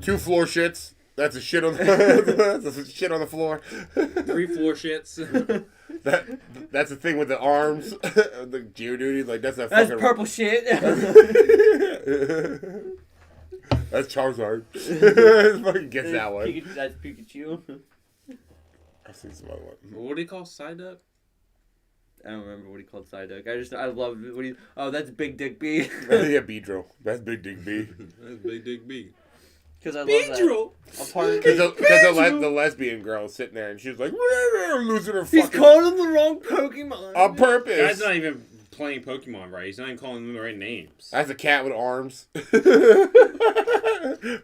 2 floor shits. That's a shit on the that's a shit on the floor. 3 floor shits. That's the thing with the arms. The Geodude, like that's fucking purple shit. That's Charizard. Fucking gets that one. That's Pikachu. I've seen some other one. What do you call Psyduck? I don't remember what he called Psyduck. I love what he. Oh, that's Big Dick B. Yeah, Beedrill. That's Big Dick B. That's Big Dick B. Because I love Beedrill. Because the lesbian girl was sitting there and she was like, losing her fucking... He's calling him the wrong Pokemon. On purpose. Guy's not even playing Pokemon right. He's not even calling them the right names. That's a cat with arms.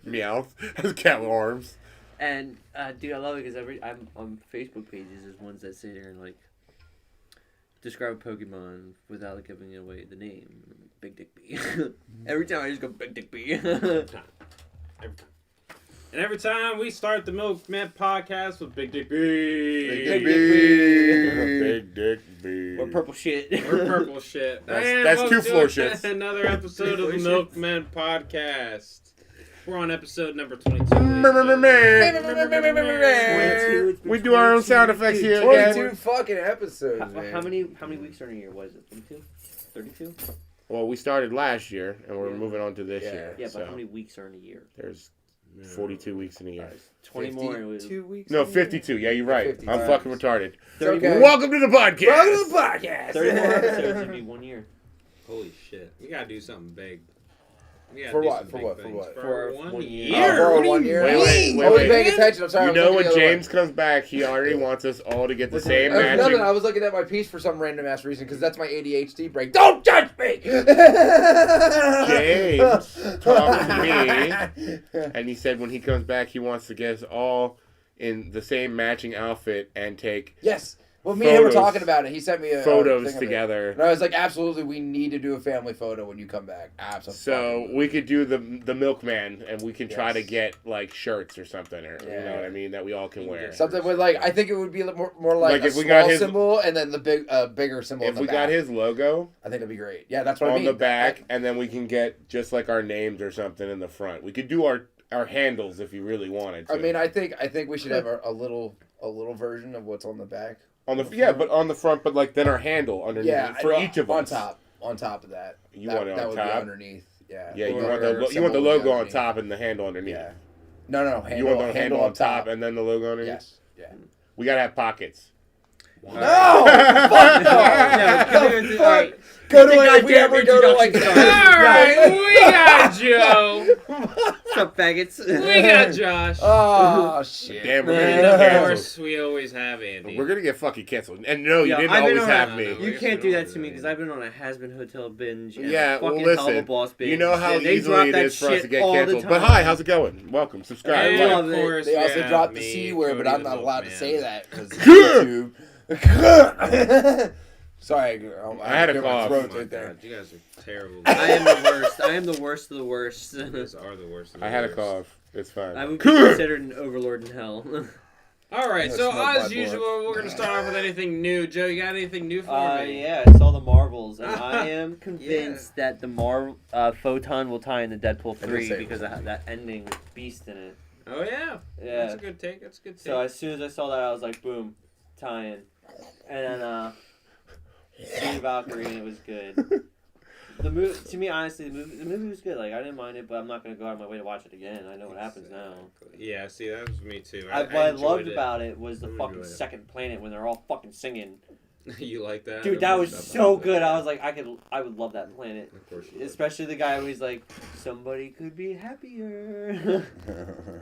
Meowth. That's a cat with arms. And, dude, I love it because I'm on Facebook pages, there's ones that sit here and, like, describe a Pokemon without giving away the name. Big Dick B. Every time I just go Big Dick B. Every time. And every time we start the MilkMen podcast with Big Dick B. Big Dick B. Big Dick B. Or purple shit. Or purple shit. That's 2 floor shits. Another episode of the MilkMen podcast. We're on episode number 22. We do our own sound effects here 22 again. fucking episodes, man. How many weeks are in a year? What is it? 22? 32? Well, we started last year, and we're moving on to this year. Yeah, but so how many weeks are in a year? There's 42 weeks in a year. 20 more. 2 weeks? No, 52. Yeah, you're right. 52. I'm fucking retarded. Okay. Welcome to the podcast. Welcome to the podcast. 30 more episodes would be 1 year. Holy shit. We gotta do something big. For what? For 1 year. year. For 1 year? Wait. I wasn't paying attention. I'm sorry. You know when James comes back, he already wants us all to get the same matching. Nothing. I was looking at my piece for some random ass reason because that's my ADHD break. Don't judge me. James talked to me, and he said when he comes back, he wants to get us all in the same matching outfit and take Yes. Well, me and him were talking about it. He sent me photos thing together. And I was like, absolutely, we need to do a family photo when you come back. Absolutely. So we could do the MilkMen, and we can try to get like shirts or something, or you know what I mean, that we all can wear. Something with like, I think it would be more like a if we small got his symbol and then the bigger symbol. If on the we back. got his logo, I think that'd be great. Yeah, that's what I mean. on the back, and then we can get just like our names or something in the front. We could do our handles if you really wanted to. I mean, I think we should have a little version of what's on the back. But on the front, but like then our handle underneath for each of us. On top of that. You want it on would top? be underneath. Yeah. Yeah, you want the logo on top and the handle underneath. Yeah. No. You want the handle on top and then the logo underneath? Yes. Yeah. We gotta have pockets. No! Fuck no! Go to it if we ever go to like... Alright, we got Joe. What's up, faggots? We got Josh. Oh, shit. Damn, we're And gonna of get course, canceled. we always have Andy. We're gonna get fucking canceled. And no, you didn't I've been always on have a- me. You can't do that to me because I've been on a has-been hotel binge. And Yeah, a fucking well, hell of a listen. boss binge. You know how and they easily drop it that is for us to shit get all the canceled. time. But hi, how's it going? Welcome, subscribe. And like. of course, They also yeah, dropped the me, C word, but Cody I'm not the allowed to Milkman. say that because YouTube. Sorry, I had a get my cough. throat Oh my right there. God, you guys are terrible. I am the worst. I am the worst of the worst. You guys are the worst. Of the I had a worst. cough. It's fine. I would be considered an overlord in hell. All right, I'm so gonna smoke as my usual, we're gonna start off with anything new. Joe, you got anything new for me? Yeah, I saw the Marvels, and I am convinced that the Photon will tie into Deadpool 3 because of that ending with Beast in it. Oh yeah. Yeah. That's a good take. So as soon as I saw that, I was like, boom, tie-in. And then, see Valkyrie, and it was good. The movie, to me, honestly, the movie was good. Like, I didn't mind it, but I'm not going to go out of my way to watch it again. I know what happens now. Yeah, see, that was me too. What I loved enjoyed it. about it was the I fucking enjoyed it. second planet when they're all fucking singing. You like that? Dude, that was so good. I was like, I would love that planet. Of course you would. Especially the guy who's like, somebody could be happier.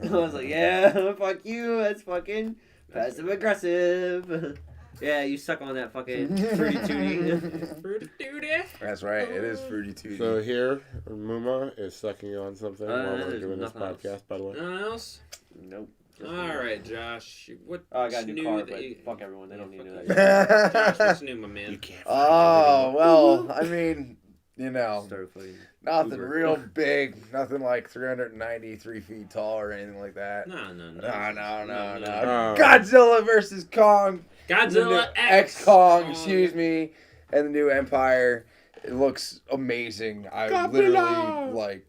I was like, yeah, fuck you. That's fucking passive aggressive. Yeah, you suck on that fucking fruity tooty. Fruity Duty. That's right. It is fruity too. So here, Muma is sucking on something while we're there's doing this nothing podcast, by the way. Nothing else? Nope. All right, Josh. What? Oh, I got a new car, that but you- fuck everyone. They don't need to know fuck that. Josh, what's new, my man? You can't. Oh, well, I mean, you know, Started playing nothing Uber. real big. Nothing like 393 feet tall or anything like that. No. No. Oh. Godzilla versus Kong. Godzilla X Kong, excuse me, and the new Empire. It looks amazing. I Godzilla. literally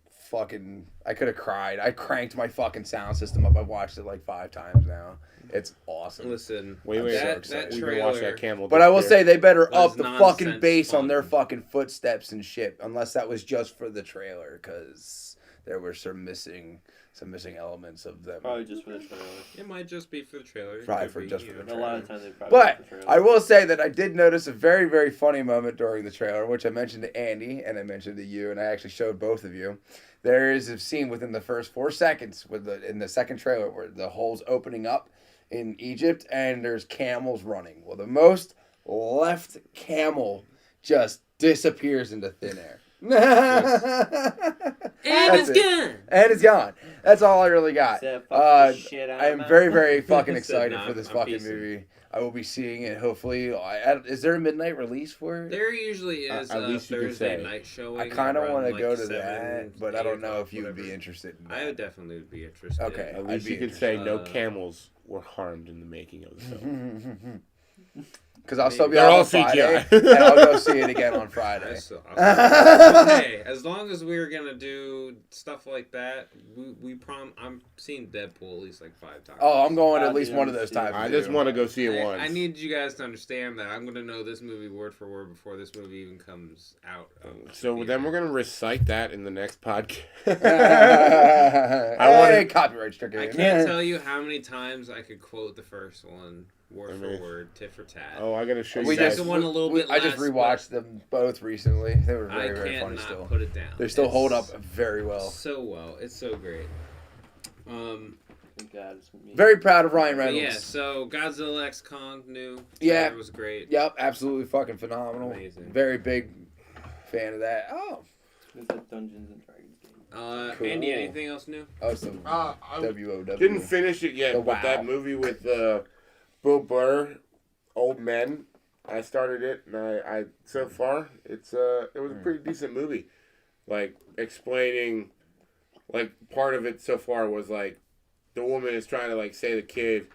could have cried. I cranked my fucking sound system up. I've watched it like 5 times now. It's awesome. Listen, Wait, that we can watch that trailer. camel. But I will say they better was up the nonsense fucking bass on their fun. fucking footsteps and shit. Unless that was just for the trailer, because there were some missing elements of them. Probably just for the trailer. It might just be for the trailer. It Probably could for be, just you for the know. A lot of times they probably But do for I trailer. will say that I did notice a very, very funny moment during the trailer, which I mentioned to Andy and I mentioned to you, and I actually showed both of you. There is a scene within the first 4 seconds in the second trailer where the hole's opening up in Egypt and there's camels running. Well, the most left camel just disappears into thin air. And That's it's it. gone. And it's gone. That's all I really got. Except fucking shit out I of am my very, mouth. very fucking Said, excited "Nah, for this I'm fucking piecing." movie. I will be seeing it hopefully. Is there a midnight release for it? There usually is At a least you can Thursday say. night showing. I kind of around, want to like, go to 7, that, but I 8 don't know o'clock, if you would be whatever. interested in I that. would definitely be interested. Okay. At I'd least be you can say no interested. camels were harmed in the making of the film. Because I'll still be They're out all on Friday, CGI. and I'll go see it again on Friday. Hey, as long as we're gonna do stuff like that, I'm seeing Deadpool at least like 5 times. Oh, I'm going at I'll least do one of it. those times. I just want to go see it once. I need you guys to understand that I'm gonna know this movie word for word before this movie even comes out. So then we're gonna recite that in the next podcast. Hey, copyright stricken. I can't tell you how many times I could quote the first one word I for mean- word, tit for tat. Oh, I gotta show you We guys. Second one a little bit I just less, rewatched them both recently. They were I very, very can't funny not still. put it down. They still hold up It's very well. so well. It's so great. Thank God it's me. Very proud of Ryan But Reynolds. yeah, so Godzilla X Kong new. Yeah. trailer was great. Yep, absolutely fucking phenomenal. Amazing. Very big fan of that. Oh, It's a Dungeons and Dragons game. Cool. Andy, anything else new? oh, some I WOW. didn't finish it yet, The but that Wow. movie with Bill Burr, Old Men. I started it, and I so far it was a pretty decent movie. Like explaining, like part of it so far was like the woman is trying to like say the kid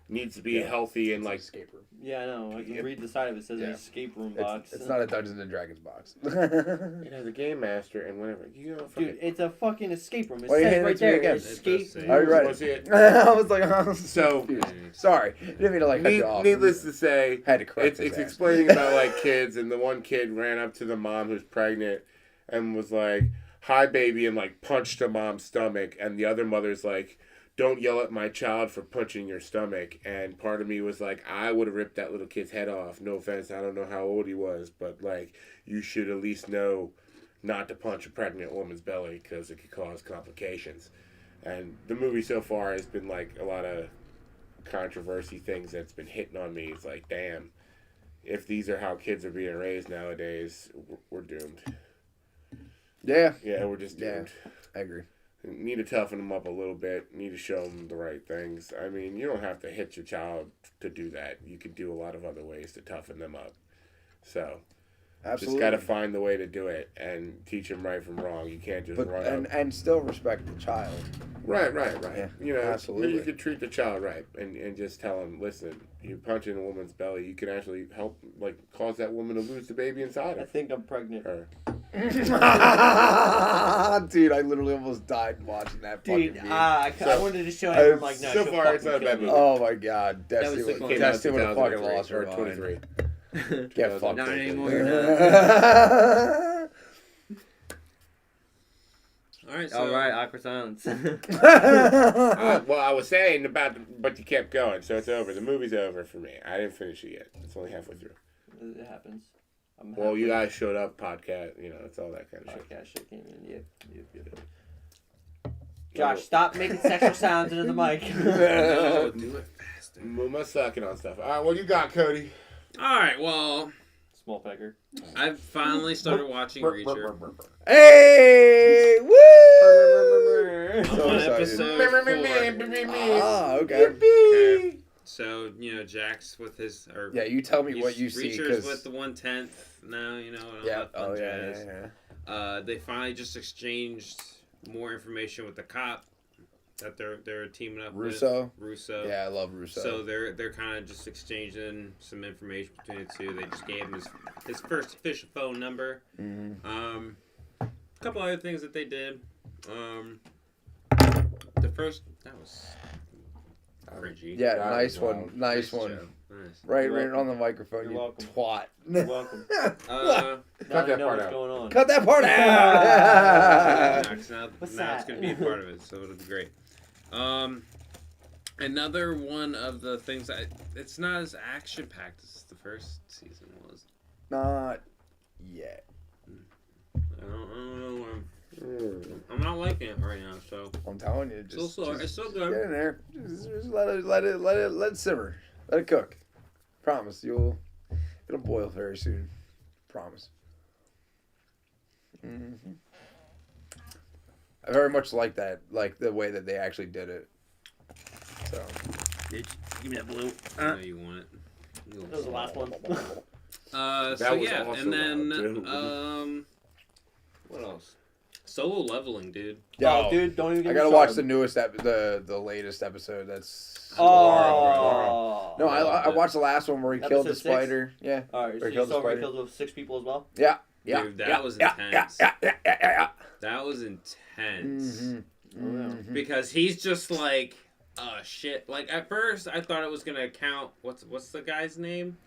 needs to be healthy and like escape room. Yeah, I know. I can read the side of it. It says Yeah. an escape room box. It's not a Dungeons and Dragons box. it has a game master and whatever. You know, Dude, it's a fucking escape room. It Why you says handing right it to me there. again? Escape It does say- room. Are you ready? Want to see it? I was like, oh, So- sorry. Didn't mean to like cut you off. Needless to say, Had to correct it's his ass. explaining about like kids, and the one kid ran up to the mom who's pregnant and was like, "Hi, baby," and like punched the mom's stomach, and the other mother's like, "Don't yell at my child for punching your stomach." And part of me was like, I would have ripped that little kid's head off. No offense, I don't know how old he was, but like, you should at least know not to punch a pregnant woman's belly because it could cause complications. And the movie so far has been like a lot of controversy things that's been hitting on me. It's like, damn, if these are how kids are being raised nowadays, we're doomed. Yeah, Yeah, we're just Yeah. doomed. I agree. Need to toughen them up a little bit. Need to show them the right things. I mean, you don't have to hit your child to do that. You could do a lot of other ways to toughen them up. So, Absolutely. just got to find the way to do it and teach them right from wrong. You can't just But run up. and still respect the child. Right. Yeah, You know, absolutely. you could treat the child right and just tell them, listen, you're punching a woman's belly. You can actually help, like, cause that woman to lose the baby inside I of think I'm pregnant. her. Dude, I literally almost died watching that Dude, fucking movie. I So- wanted to show him. I'm like, no, so she'll far, it's fucking not a bad kill me. movie. Oh my god, That Dusty was would the Came fun. out have lost 2003 her or mind. 23. Get fucked. Not up. anymore. All right, so All right, awkward silence. Well, I was saying but you kept going, so it's over. The movie's over for me. I didn't finish it yet. It's only halfway through. It happens. I'm Well, you halfway- guys showed up, podcast. You know, it's all that kind of shit. Podcast shit came in. Yep. Josh, stop making sexual sounds into the mic. no, do it faster. Move my sucking on stuff. All right, what you got, Cody? All right, well, Small pecker. I've finally started watching Reacher. Hey! Woo! I'm So on excited. episode 4. Ah, okay. Okay. So, Jack's with his... Or Yeah, you tell me what you see, Reacher's because with the 1/10 now, and all yeah, that fun oh yeah, jazz. yeah. They finally just exchanged more information with the cop that they're teaming up Russo? with. Russo. Yeah, I love Russo. So they're kind of just exchanging some information between the two. They just gave him his first official phone number. Mhm. A couple other things that they did. The first that was cringy. Yeah, That nice was one. wild. Nice one. job. Nice. Right, You're right welcome. on the microphone, You're you welcome. twat. You're welcome. Uh, Now Cut they that know part what's out. going on. Cut that part now, out. 'cause now What's it's that? gonna be a part of it, so it'll be great. Another one of the things that it's not as action packed as the first season was. Not yet. I don't know. I'm not liking it right now, so I'm telling you, Still slow. It's still just good. get in there. Just let it simmer. Let it cook. Promise it'll boil very soon. Promise. I very much like that, like the way that they actually did it. So, Bitch, give me that blue. I know you want it. That was the last one. So That was yeah, also and then loud, too. what else? Solo leveling, dude. Oh, dude, don't even get I me gotta watch the started. newest the latest episode. That's Oh. no, I watched the last one where he killed the Episode 6? spider. Yeah, Alright, so Or you killed the saw where he spider. killed with 6 people as well? yeah. Dude, that was yeah, intense. Yeah. That was intense. Mm-hmm. Because he's just like, shit. Like at first, I thought it was gonna count. What's the guy's name?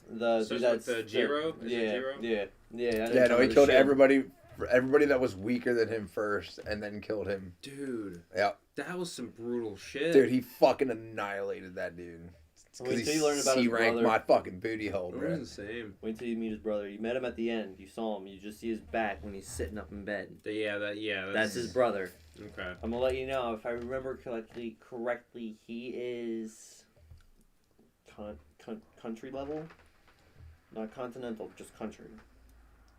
The Starts dude with that's the Jiro? Is it Yeah, Jiro? yeah. I didn't Yeah, no, cover he the killed shield. everybody that was weaker than him first, and then killed him. Dude, Yeah, that was some brutal shit. dude, he fucking annihilated that dude. Wait Because till he you learn about his C-ranked brother. my fucking booty hole, It bro. was the same. Wait till you meet his brother. You met him at the end. You saw him. You just see his back when he's sitting up in bed. That's his brother. Okay. I'm gonna let you know. If I remember correctly, he is country level, not continental, just country.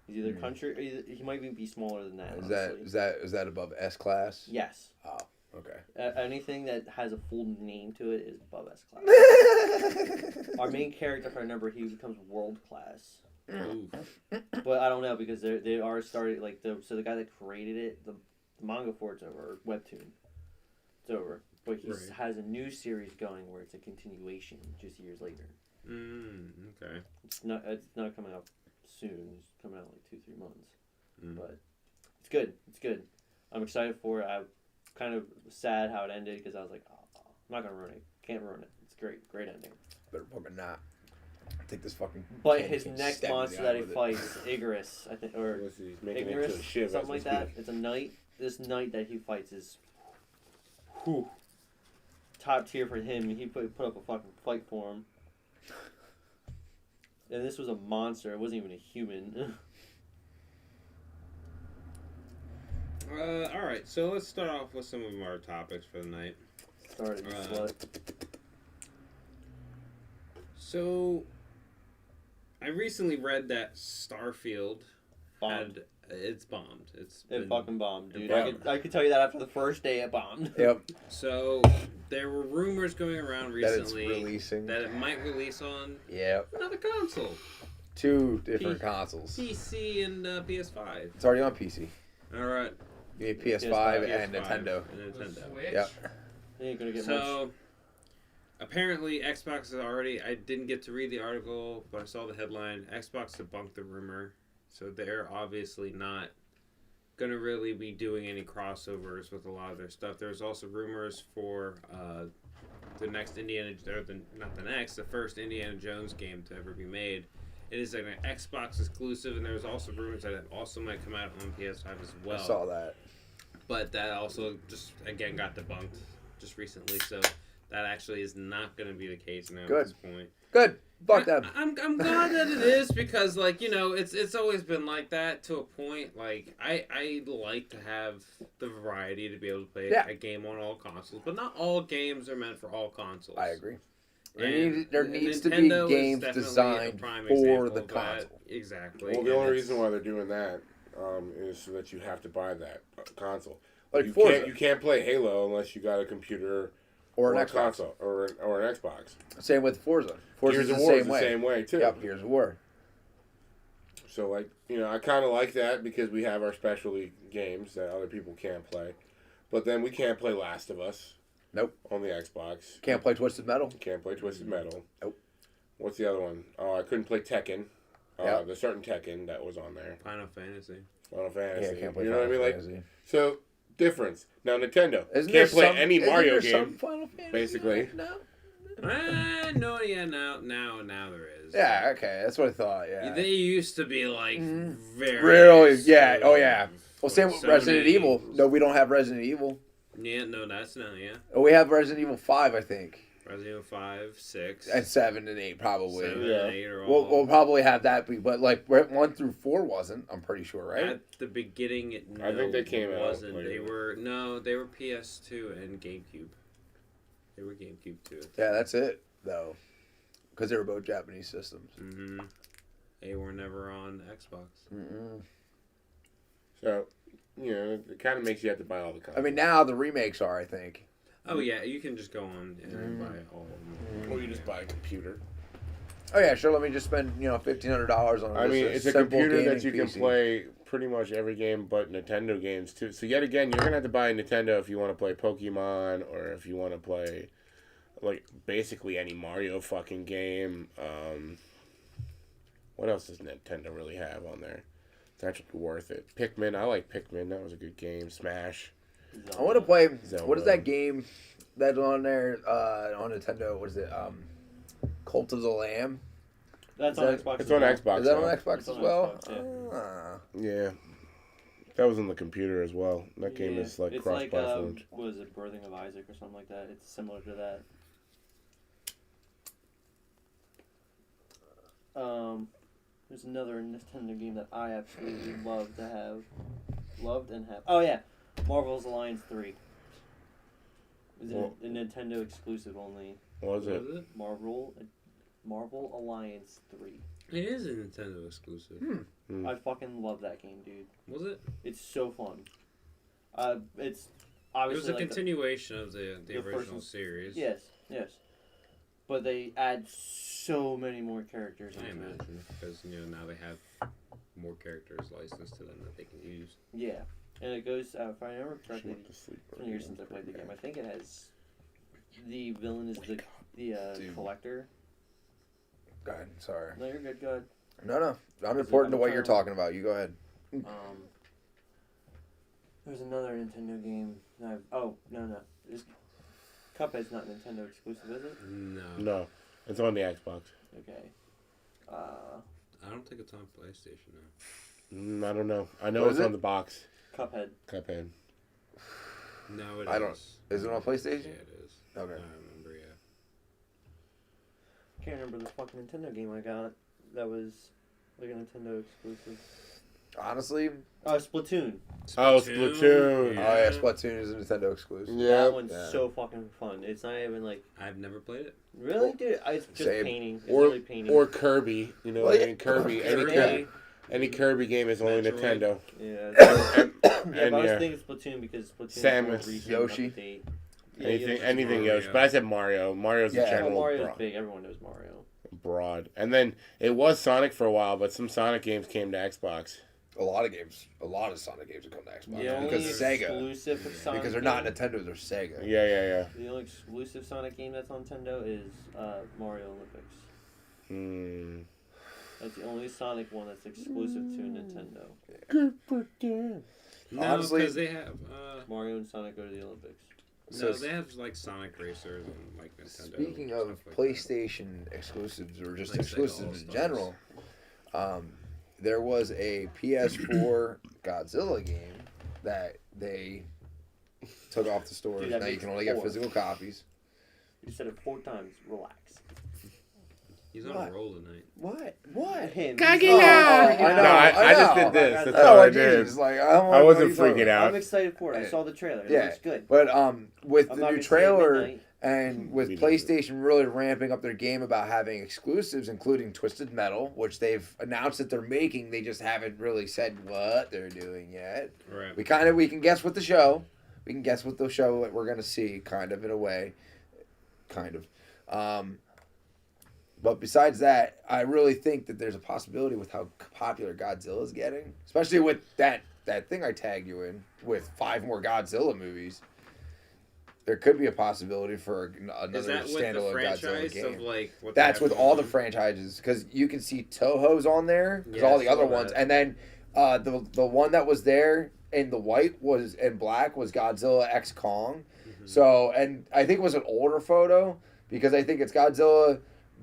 He's either country. Or he might even be smaller than that. Is that above S class? Yes. Oh, okay. Anything that has a full name to it is above S class. Our main character, if I remember, he becomes world class. Ooh. But I don't know because they are started the guy that created it, the manga for it's over, webtoon, it's over. But he Right. has a new series going where it's a continuation just years later. Okay. It's not coming out soon. It's coming out in 2-3 months. Mm. But it's good. It's good. I'm excited for it. I'm kind of sad how it ended because I was like, oh, I'm not gonna ruin it. Can't ruin it. It's great ending. Better fucking not. Take this fucking. But candy his cane, next stab me in monster the that eye he with it. fights, Icarus, I think, or He's making it into a Ignorus, shiv as something we like that. speak. It's a knight. This knight that he fights is, whew, top tier for him. He put up a fucking fight for him. And this was a monster. It wasn't even a human. All right. So let's start off with some of our topics for the night. Sorry, you slut. So, I recently read that Starfield Bombed. it's bombed. It been- fucking bombed, dude. Yeah. I could tell you that after the first day it bombed. Yep. So there were rumors going around That it's recently releasing. that it might release on Yep. another console, 2 different consoles. PC and PS5. It's already on PC. All right, You need PS5 PS5 and Nintendo. And Nintendo. Switch. Yep. You ain't gonna get much. So apparently Xbox is already. I didn't get to read the article, but I saw the headline. Xbox debunked the rumor, so they're obviously not gonna really be doing any crossovers with a lot of their stuff. There's also rumors for the next the first Indiana Jones game to ever be made. It is an Xbox exclusive, and there's also rumors that it also might come out on PS5 as well. I saw that. But that also just again got debunked just recently, so that actually is not going to be the case now Good. at this point. Good. Fuck them. I'm glad that it is because it's always been like that to a point. Like I like to have the variety to be able to play Yeah. a game on all consoles, but not all games are meant for all consoles. I agree. And There needs to be Nintendo is games definitely a designed prime for example the of that. console. Exactly. Well, the and only it's- reason why they're doing that is so that you have to buy that console. Like you Forza. you can't play Halo unless you got a computer Or an a Xbox. console or an Xbox. Same with Forza. Forza's Gears the of War is same the way. same way too. Yep, Gears of War. So I kind of like that because we have our specialty games that other people can't play, but then we can't play Last of Us. Nope. On the Xbox. Can't play Twisted Metal. Can't play Twisted Metal. Nope. What's the other one? Oh, I couldn't play Tekken. The certain Tekken that was on there. Final Fantasy. Final Fantasy. Yeah, can't play you know Final what I mean? Fantasy. Like, so difference. Now Nintendo Isn't can't there play any Mario isn't there game. some Final Fantasy basically. No. No, yeah, now there is. Yeah, okay, that's what I thought. Yeah. They used to be like very. Really? Yeah. Oh, yeah. exclusive. Well, same with Resident Evil. No, we don't have Resident Evil. Yeah, no, that's not. Yeah. Oh, we have Resident Evil 5, I think. Resident Evil 5, 6, And 7 and 8, probably. 7, Yeah. and 8 are all. We'll probably have that, but like 1 through 4 wasn't. I'm pretty sure, right? At the beginning, I think they came out wasn't. later. They were PS2 and GameCube. They were GameCube too. Yeah, that's it though, because they were both Japanese systems. Mm-hmm. They were never on Xbox. Mm-mm. So, it kind of makes you have to buy all the consoles. I mean, now the remakes are, I think. Oh yeah, you can just go on and buy all of them. Or you just buy a computer. Oh yeah, sure. Let me just spend $1,500 on. I mean, just it's a simple computer that gaming you can PC. play pretty much every game but Nintendo games too. So yet again, you're gonna have to buy a Nintendo if you want to play Pokemon or if you want to play like basically any Mario fucking game. What else does Nintendo really have on there? It's actually worth it. Pikmin, I like Pikmin. That was a good game. Smash. I want to play. Zelda. What is that game that's on there on Nintendo? What is it? Cult of the Lamb. That's Is on that- Xbox. It's as on well. Xbox. Is that now. on Xbox It's as on well? Xbox, Ah. Yeah. That was on the computer as well. That game Yeah. is like It's cross-platform. what is it, Birthing of Isaac or something like that? It's similar to that. There's another Nintendo game that I absolutely loved and have. Oh yeah, Marvel's Alliance 3. Is it a Nintendo exclusive only? What was it? Was it? Marvel Alliance 3. It is a Nintendo exclusive. Hmm. I fucking love that game, dude. Was it? It's so fun. It's It obviously was a like the- continuation of the the first original one. series. Yes, yes. But they add so many more characters I into it. imagine because now they have more characters licensed to them that they can use. Yeah, and it goes. If I remember She correctly, went to sleep it's been years since I played the game. I think it has the villain is the Dude. collector. Go ahead. Sorry. No, you're good. Go ahead. No. I'm it important to what on you're time? talking about. You go ahead. There's another Nintendo game. That no. This Cuphead's not Nintendo exclusive, is it? No. No, it's on the Xbox. Okay. I don't think it's on PlayStation now. I don't know. I know What it's is on it? the box. Cuphead. Cuphead. No, it I don't- is. Is it on PlayStation? Yeah, it is. Okay. I remember, yeah. Can't remember the fucking Nintendo game I got. That was like a Nintendo exclusive. Honestly, Splatoon. Oh, Splatoon. oh yeah, Splatoon is a Nintendo exclusive. Yeah. That one's Yeah. so fucking fun. It's not even like I've never played it. really, dude. It's just Same. painting. It's Or really painting. or Kirby. Well, yeah. Kirby. Kirby. Any Kirby game is only Metroid. Nintendo. yeah. And, Yeah, and but I was yeah, thinking Splatoon because Splatoon Samus, is more recent Yoshi. update. Yeah, anything Yoshi's anything Mario. Yoshi. But I said Mario. Mario's Yeah. the Oh, general Mario's big. Everyone knows Mario. broad. And then it was Sonic for a while, but some Sonic games came to Xbox. A lot of Sonic games have come to Xbox The only because Sega. exclusive Sonic Because they're not game- Nintendo, they're Sega. Yeah. The only exclusive Sonic game that's on Nintendo is Mario Olympics. Hmm. That's the only Sonic one that's exclusive to Nintendo. No, Honestly- because they have. Mario and Sonic go to the Olympics. No, So they have like Sonic Racers and like Nintendo. speaking and of stuff like PlayStation exclusives or just Like Sega exclusives in All-Stars. general, there was a PS4 Godzilla game that they took off the stores. Dude, that Now you makes can only get 4. physical copies. You said it 4 times. Relax. that. He's on What? a roll tonight. What? Him. I he's- know. I just did this. I That's know, all I like, did. Jesus, like, I wasn't freaking out. I'm excited for it. I saw the trailer. It Yeah. looks good. But with I'm the not new gonna say it trailer midnight. and with Me neither. PlayStation really ramping up their game about having exclusives, including Twisted Metal, which they've announced that they're making, they just haven't really said what they're doing yet. Right. We can guess what the show. We can guess what the show that we're gonna see, kind of in a way, kind of. But besides that, I really think that there's a possibility with how popular Godzilla is getting, especially with that thing I tagged you in with 5 more Godzilla movies. There could be a possibility for another Is that with the standalone Godzilla franchise game. of like what they That's have with all the going on? franchises because you can see Toho's on there because Yeah, all I the other saw ones, that. and then the one that was there in the white was and black was Godzilla X Kong. Mhm. So and I think it was an older photo because I think it's Godzilla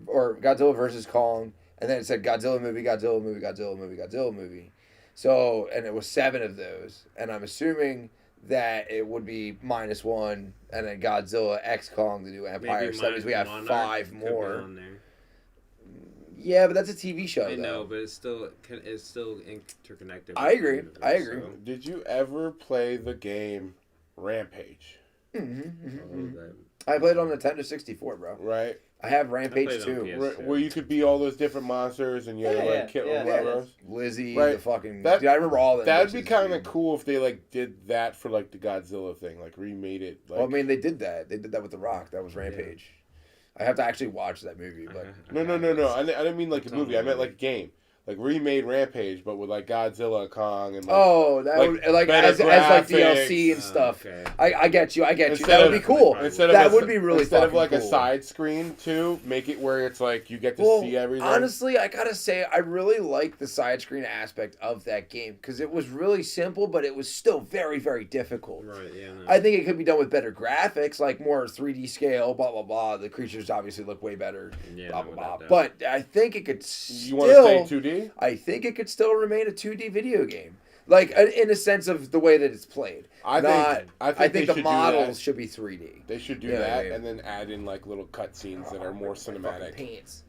or Godzilla versus Kong, and then it said Godzilla movie, Godzilla movie, Godzilla movie, Godzilla movie. So and it was 7 of those, and I'm assuming that it would be -1, and then Godzilla X Kong the new Empire. Maybe So that means we have Monarch 5 could be more. on there. Yeah, but that's a TV show. I know, though. but it's still interconnected. I with the agree. universe, I agree. so- Did you ever play the game Rampage? I played on Nintendo 64, bro. Right? I have I Rampage played on 2. PS2. Where you could be all those different monsters and you had to like kill them. yeah. Lizzie, Right. the fucking. That- dude, I remember all that. That'd be kind of cool if they like did that for like the Godzilla thing, like remade it. Like, Well, I mean, they did that. They did that with The Rock. That was Rampage. I have to actually watch that movie, but no. I didn't mean like a movie. I meant like a game. Like remade Rampage, but with like Godzilla, Kong, and like, that like, would like better as like DLC graphics. and stuff. Okay. I get you. That Instead would be cool. instead That of a, would be really instead of fucking like a cool. side screen too, make it where it's like you get to Well, see everything. honestly, I gotta say, I really like the side screen aspect of that game because it was really simple, but it was still very, very difficult. Right. Yeah. No. I think it could be done with better graphics, like more 3D scale, blah blah blah. The creatures obviously look way better, Yeah, blah no, blah blah. without doubt. But I think it could You want to still. stay 2D? I think it could still remain a 2D video game, like in a sense of the way that it's played. I think they the should models do that. should be 3D. They should do Yeah, that yeah. and then add in like little cutscenes that are more Fucking cinematic. pants.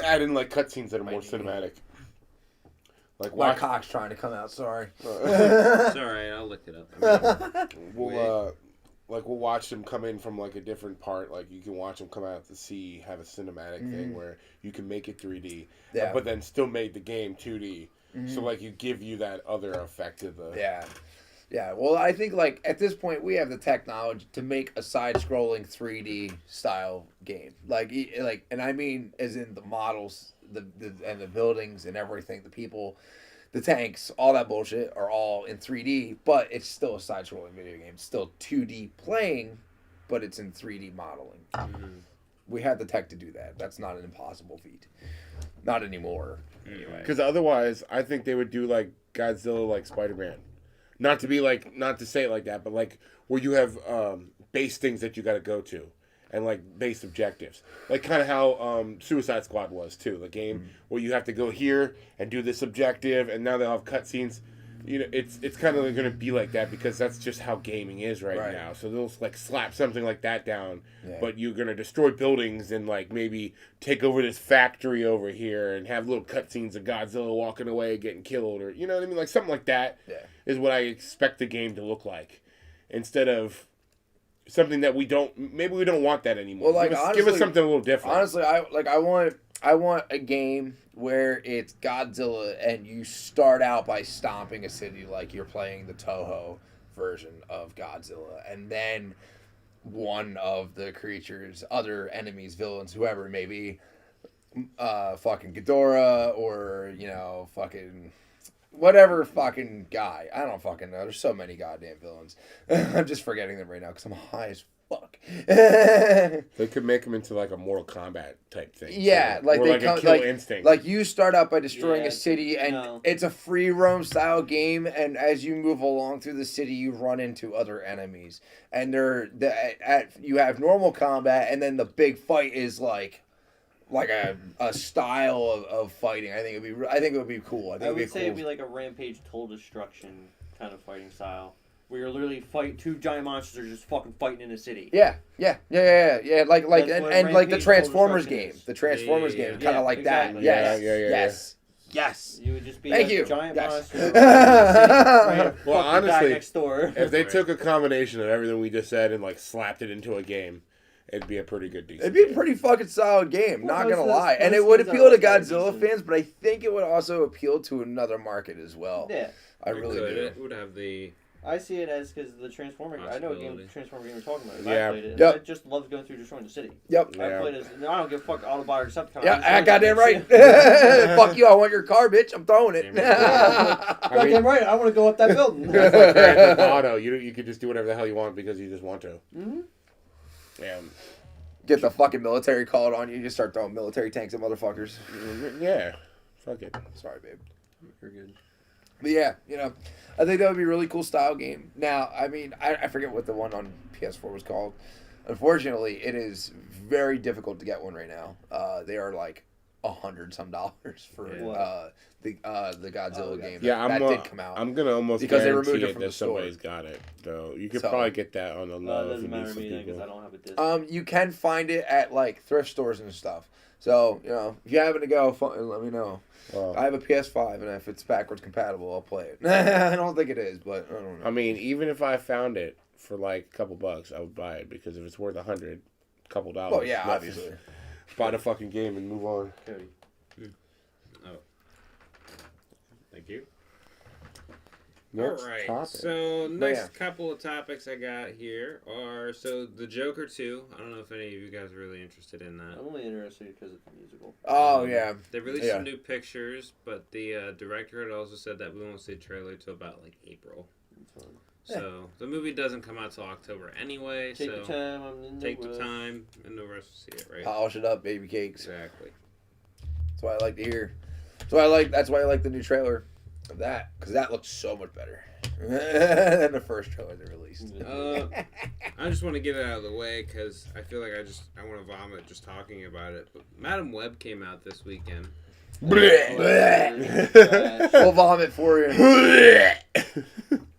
Add in like cutscenes that are more cinematic. Like My watch. cock's trying to come out. Sorry. It's all right. I'll look it up. I mean, We'll watch them come in from like a different part. Like you can watch them come out to sea, have a cinematic thing where you can make it 3D, Yeah. but then still make the game 2D. So Mhm. like you give you that other effect of the. Yeah. Yeah, well, I think like at this point we have the technology to make a side-scrolling 3D style game, and I mean as in the models, the and the buildings and everything, the people, the tanks, all that bullshit are all in 3D, but it's still a side-scrolling video game. It's still 2D playing, but it's in 3D modeling. mhm. We have the tech to do that. That's not an impossible feat. Not anymore. Anyway. Because otherwise, I think they would do like Godzilla, like Spider-Man. Not to say it like that, but like where you have base things that you got to go to, and like base objectives, like kind of how Suicide Squad was too, the game where you have to go here and do this objective, and now they'll have cutscenes. You know, it's kind of going to be like that because that's just how gaming is right now. So they'll like slap something like that down, but you're going to destroy buildings and like maybe take over this factory over here and have little cutscenes of Godzilla walking away, getting killed, or you know what I mean, like something like that is what I expect the game to look like, instead of something that we don't want that anymore. Well, like, give us honestly- something a little different. Honestly, I want a game where it's Godzilla and you start out by stomping a city like you're playing the Toho version of Godzilla, and then one of the creatures, other enemies, villains, whoever it may be, fucking Ghidorah or fucking whatever fucking guy. I don't fucking know. There's so many goddamn villains. I'm just forgetting them right now because I'm high as fuck. They could make them into like a Mortal Kombat type thing. Yeah, so, like or they like come, a Kill like, Instinct. like you start out by destroying Yeah, a city, and no. it's a free roam style game. And as you move along through the city, you run into other enemies, and you have normal combat, and then the big fight is like a style of fighting. I think it would be cool. I think I it'd be would say cool. it'd be like a Rampage Total Destruction kind of fighting style, where you're literally fight two giant monsters are just fucking fighting in a city. Yeah. Like That's and what like the Rampage Transformers Total game. Destruction is. The Transformers Yeah, game, yeah, kind of like exactly. that. Yes. Yeah. Yes. You would just be Thank a you. giant Yes. monster in the city, Well, fucking guy honestly, next door. If they took a combination of everything we just said and like slapped it into a game, it'd be a pretty good decent. It'd be a game. pretty fucking solid game, Well, not gonna most lie. And most it would games appeal to like that are Godzilla decent. fans, but I think it would also appeal to another market as well. Yeah. I really It do. It would have the I see it as because the Transformer. I know what Possibility. Transformer game you're talking about. Yeah. I played it. Yep. I just love going through destroying the city. Yep. I Yeah. played as. I don't give a fuck Autobot or Decepticon. Yeah, goddamn right. Fuck you! I want your car, bitch. I'm throwing it. Goddamn right. I want to go up that building. That's like Grand Theft Auto. You could just do whatever the hell you want because you just want to. Mm-hmm. Yeah. Get the fucking military called on you. You just start throwing military tanks at motherfuckers. Yeah. Fuck it. Sorry, babe. You're good. But yeah, I think that would be a really cool style game. Now, I mean, I forget what the one on PS4 was called. Unfortunately, it is very difficult to get one right now. They are like $100 for the Godzilla game. Yeah, that did come out. I'm gonna almost Because they guarantee removed it it from that the store. somebody's got it. Though you could So- probably get that on the low. It if doesn't you matter need to some me because people. I don't have a disc. You can find it at like thrift stores and stuff. So if you happen to go, let me know. Well, I have a PS5, and if it's backwards compatible, I'll play it. I don't think it is, but I don't know. I mean, even if I found it for like a couple bucks, I would buy it because if it's worth $100, couple dollars. Well, yeah, nothing. obviously. Buy the fucking game and move on. Cody. Thank you. Next All right. topic. So next yeah. couple of topics I got here are the Joker 2. I don't know if any of you guys are really interested in that. I'm only interested because it's a musical. Oh, yeah. They released Yeah. some new pictures, but the director had also said that we won't see a trailer till about like April. It's fun. So the movie doesn't come out till October anyway. Take so your time. I'm in take the the rush. time, and the rest will see it, right? Polish it up, baby cakes. Exactly. That's what I like to hear. That's why I like the new trailer of that, because that looks so much better than the first trailer they released. I just want to get it out of the way because I feel like I want to vomit just talking about it. But Madam Web came out this weekend. We'll vomit for you.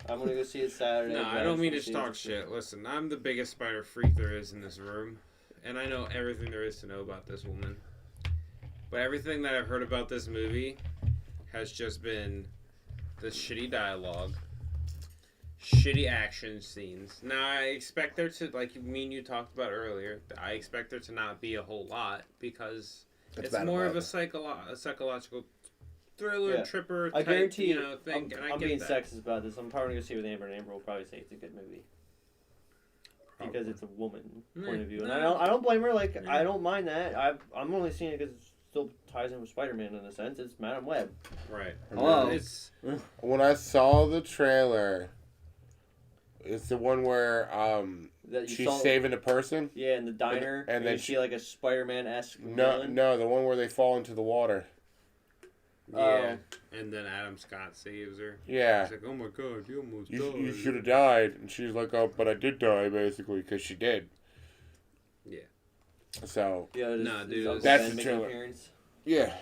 I'm gonna go see it Saturday. No, I don't mean to talk shit. Listen, I'm the biggest spider freak there is in this room, and I know everything there is to know about this woman. But everything that I've heard about this movie has just been the shitty dialogue, shitty action scenes. Now, I expect there to, like me and you talked about earlier, I expect there to not be a whole lot because That's it's Madam more of Web. a psychological thriller, Yeah. tripper I type, guarantee thing, and I I'm get being that. sexist about this. I'm probably gonna see it with Amber, and Amber will probably say it's a good movie because it's a woman point of view, and I don't blame her. Like I don't mind that. I'm only seeing it because it still ties in with Spider-Man in a sense. It's Madam Web. Right. Hello. It's When I saw the trailer, it's the one where That you she's saw, saving a person. Yeah, in the diner, And and then you see like a Spider-Man-esque No, villain. no, the one where they fall into the water. yeah. And then Adam Scott saves her. Yeah. He's like, oh my god, you almost You died. should have died. And she's like, oh, but I did die, basically, because she did. Yeah. So, Yeah, Nah, dude, Uncle that's Ben the make an trailer. appearance? yeah.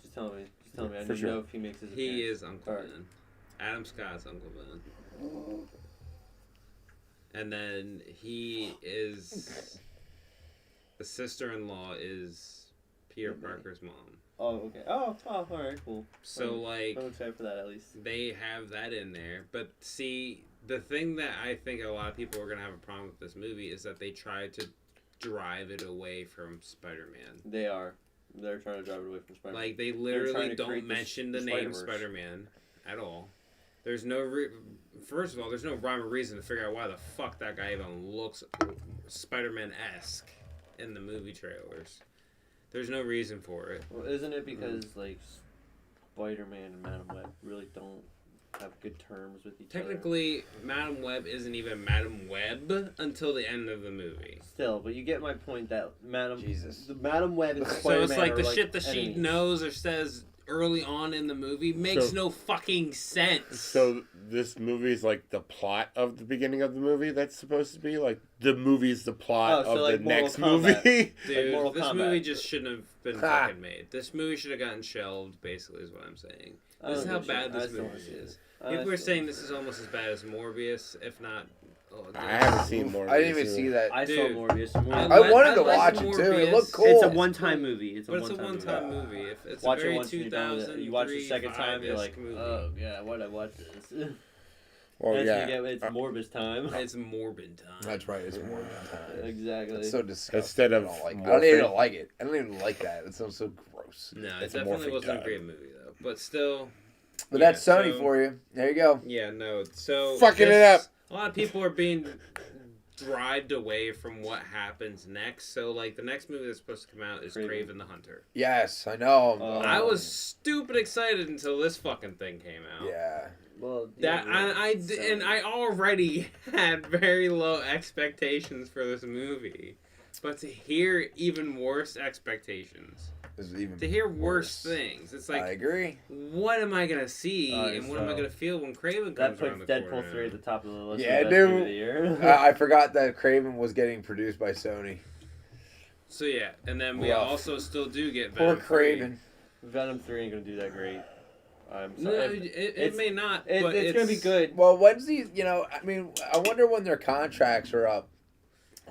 Just tell me. I For need sure. to know if he makes his appearance. He is Uncle Alright. Ben. Adam Scott's Uncle Ben. And then he is... The sister-in-law is Peter Parker's mom. Oh, okay. Oh, all right, cool. So, like... I'm excited for that at least. They have that in there. But see, the thing that I think a lot of people are going to have a problem with this movie is that they tried to drive it away from Spider-Man. They are. They're trying to drive it away from Spider-Man. Like, they trying literally to don't create mention the the name Spider-Verse. Spider-Man at all. There's no first of all, there's no rhyme or reason to figure out why the fuck that guy even looks Spider-Man-esque in the movie trailers. There's no reason for it. Well, isn't it because like Spider-Man and Madam Web really don't have good terms with each Technically, Madam Web isn't even Madam Web until the end of the movie. other? Still, but you get my point that Jesus. the Madam Web and So Spider-Man it's like are the shit that she enemies. knows or says early on in the movie makes So- no fucking sense. So, this movie is like the plot of the beginning of the movie that's supposed to be? Like, the movie's the plot Oh, so of like the Mortal next Kombat. movie? Dude, Mortal this Kombat. movie just shouldn't have been Ha. fucking made. This movie should have gotten shelved, basically, is what I'm saying. I This is don't how give a shit. bad I this still movie wanna see it. is. I People are still saying wanna this see is almost as bad as Morbius, if not... Oh, I haven't seen more. I didn't even see that. I saw Dude, Morbius. I wanted to like watch it too. It Morbius. looked cool. It's a one-time movie. It's But it's a one-time movie. If it's Watch a it very once and you're done with it. You watch it the second time, you're like, movie. oh yeah, why did I watch this? Well, That's yeah. when you get, it's Morbius time. It's morbid time. That's right. It's more than time. Exactly. It's so disgusting. Instead of I don't like. I don't morphine. even like it. I don't even like that. It sounds so gross. No, it It's a definitely morphing wasn't a time. great movie, though. But still, But Yeah, that's Sony so- for you. There you go. Yeah, no. So Fucking it up. A lot of people are being drived away from what happens next. So like the next movie that's supposed to come out is Kraven. Kraven the Hunter. Yes, I know. I was stupid excited until this fucking thing came out. Yeah. Well, That I already had very low expectations for this movie, but to hear even worse expectations, This is even to hear worse things, it's I like, agree. what am I gonna see Alright, and what am I so gonna feel when Kraven that comes around puts the Deadpool corner? 3 at the top of the list. Yeah, of best movie of dude. the year. I forgot that Craven was getting produced by Sony. So yeah, and then we Rough. also still do get Poor Venom 3. Craven. Venom 3 ain't gonna do that great. I'm No, sorry. it may not, It's, but it's gonna be good. Well, when's these? I mean, I wonder when their contracts are up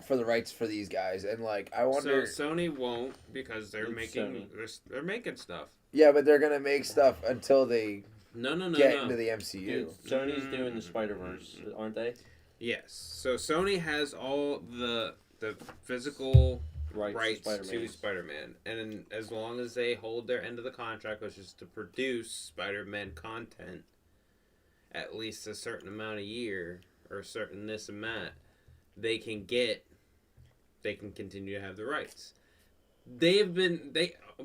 for the rights for these guys, and like, I wonder. So Sony won't because they're It's making Sony. they're making stuff. Yeah, but they're gonna make stuff until they No, get into the MCU. Dude, Sony's doing the Spider-Verse, aren't they? Yes. So Sony has all the physical rights to Spider-Man. Spider-Man, and as long as they hold their end of the contract, which is to produce Spider-Man content at least a certain amount a year or a certain this and that, they can continue to have the rights.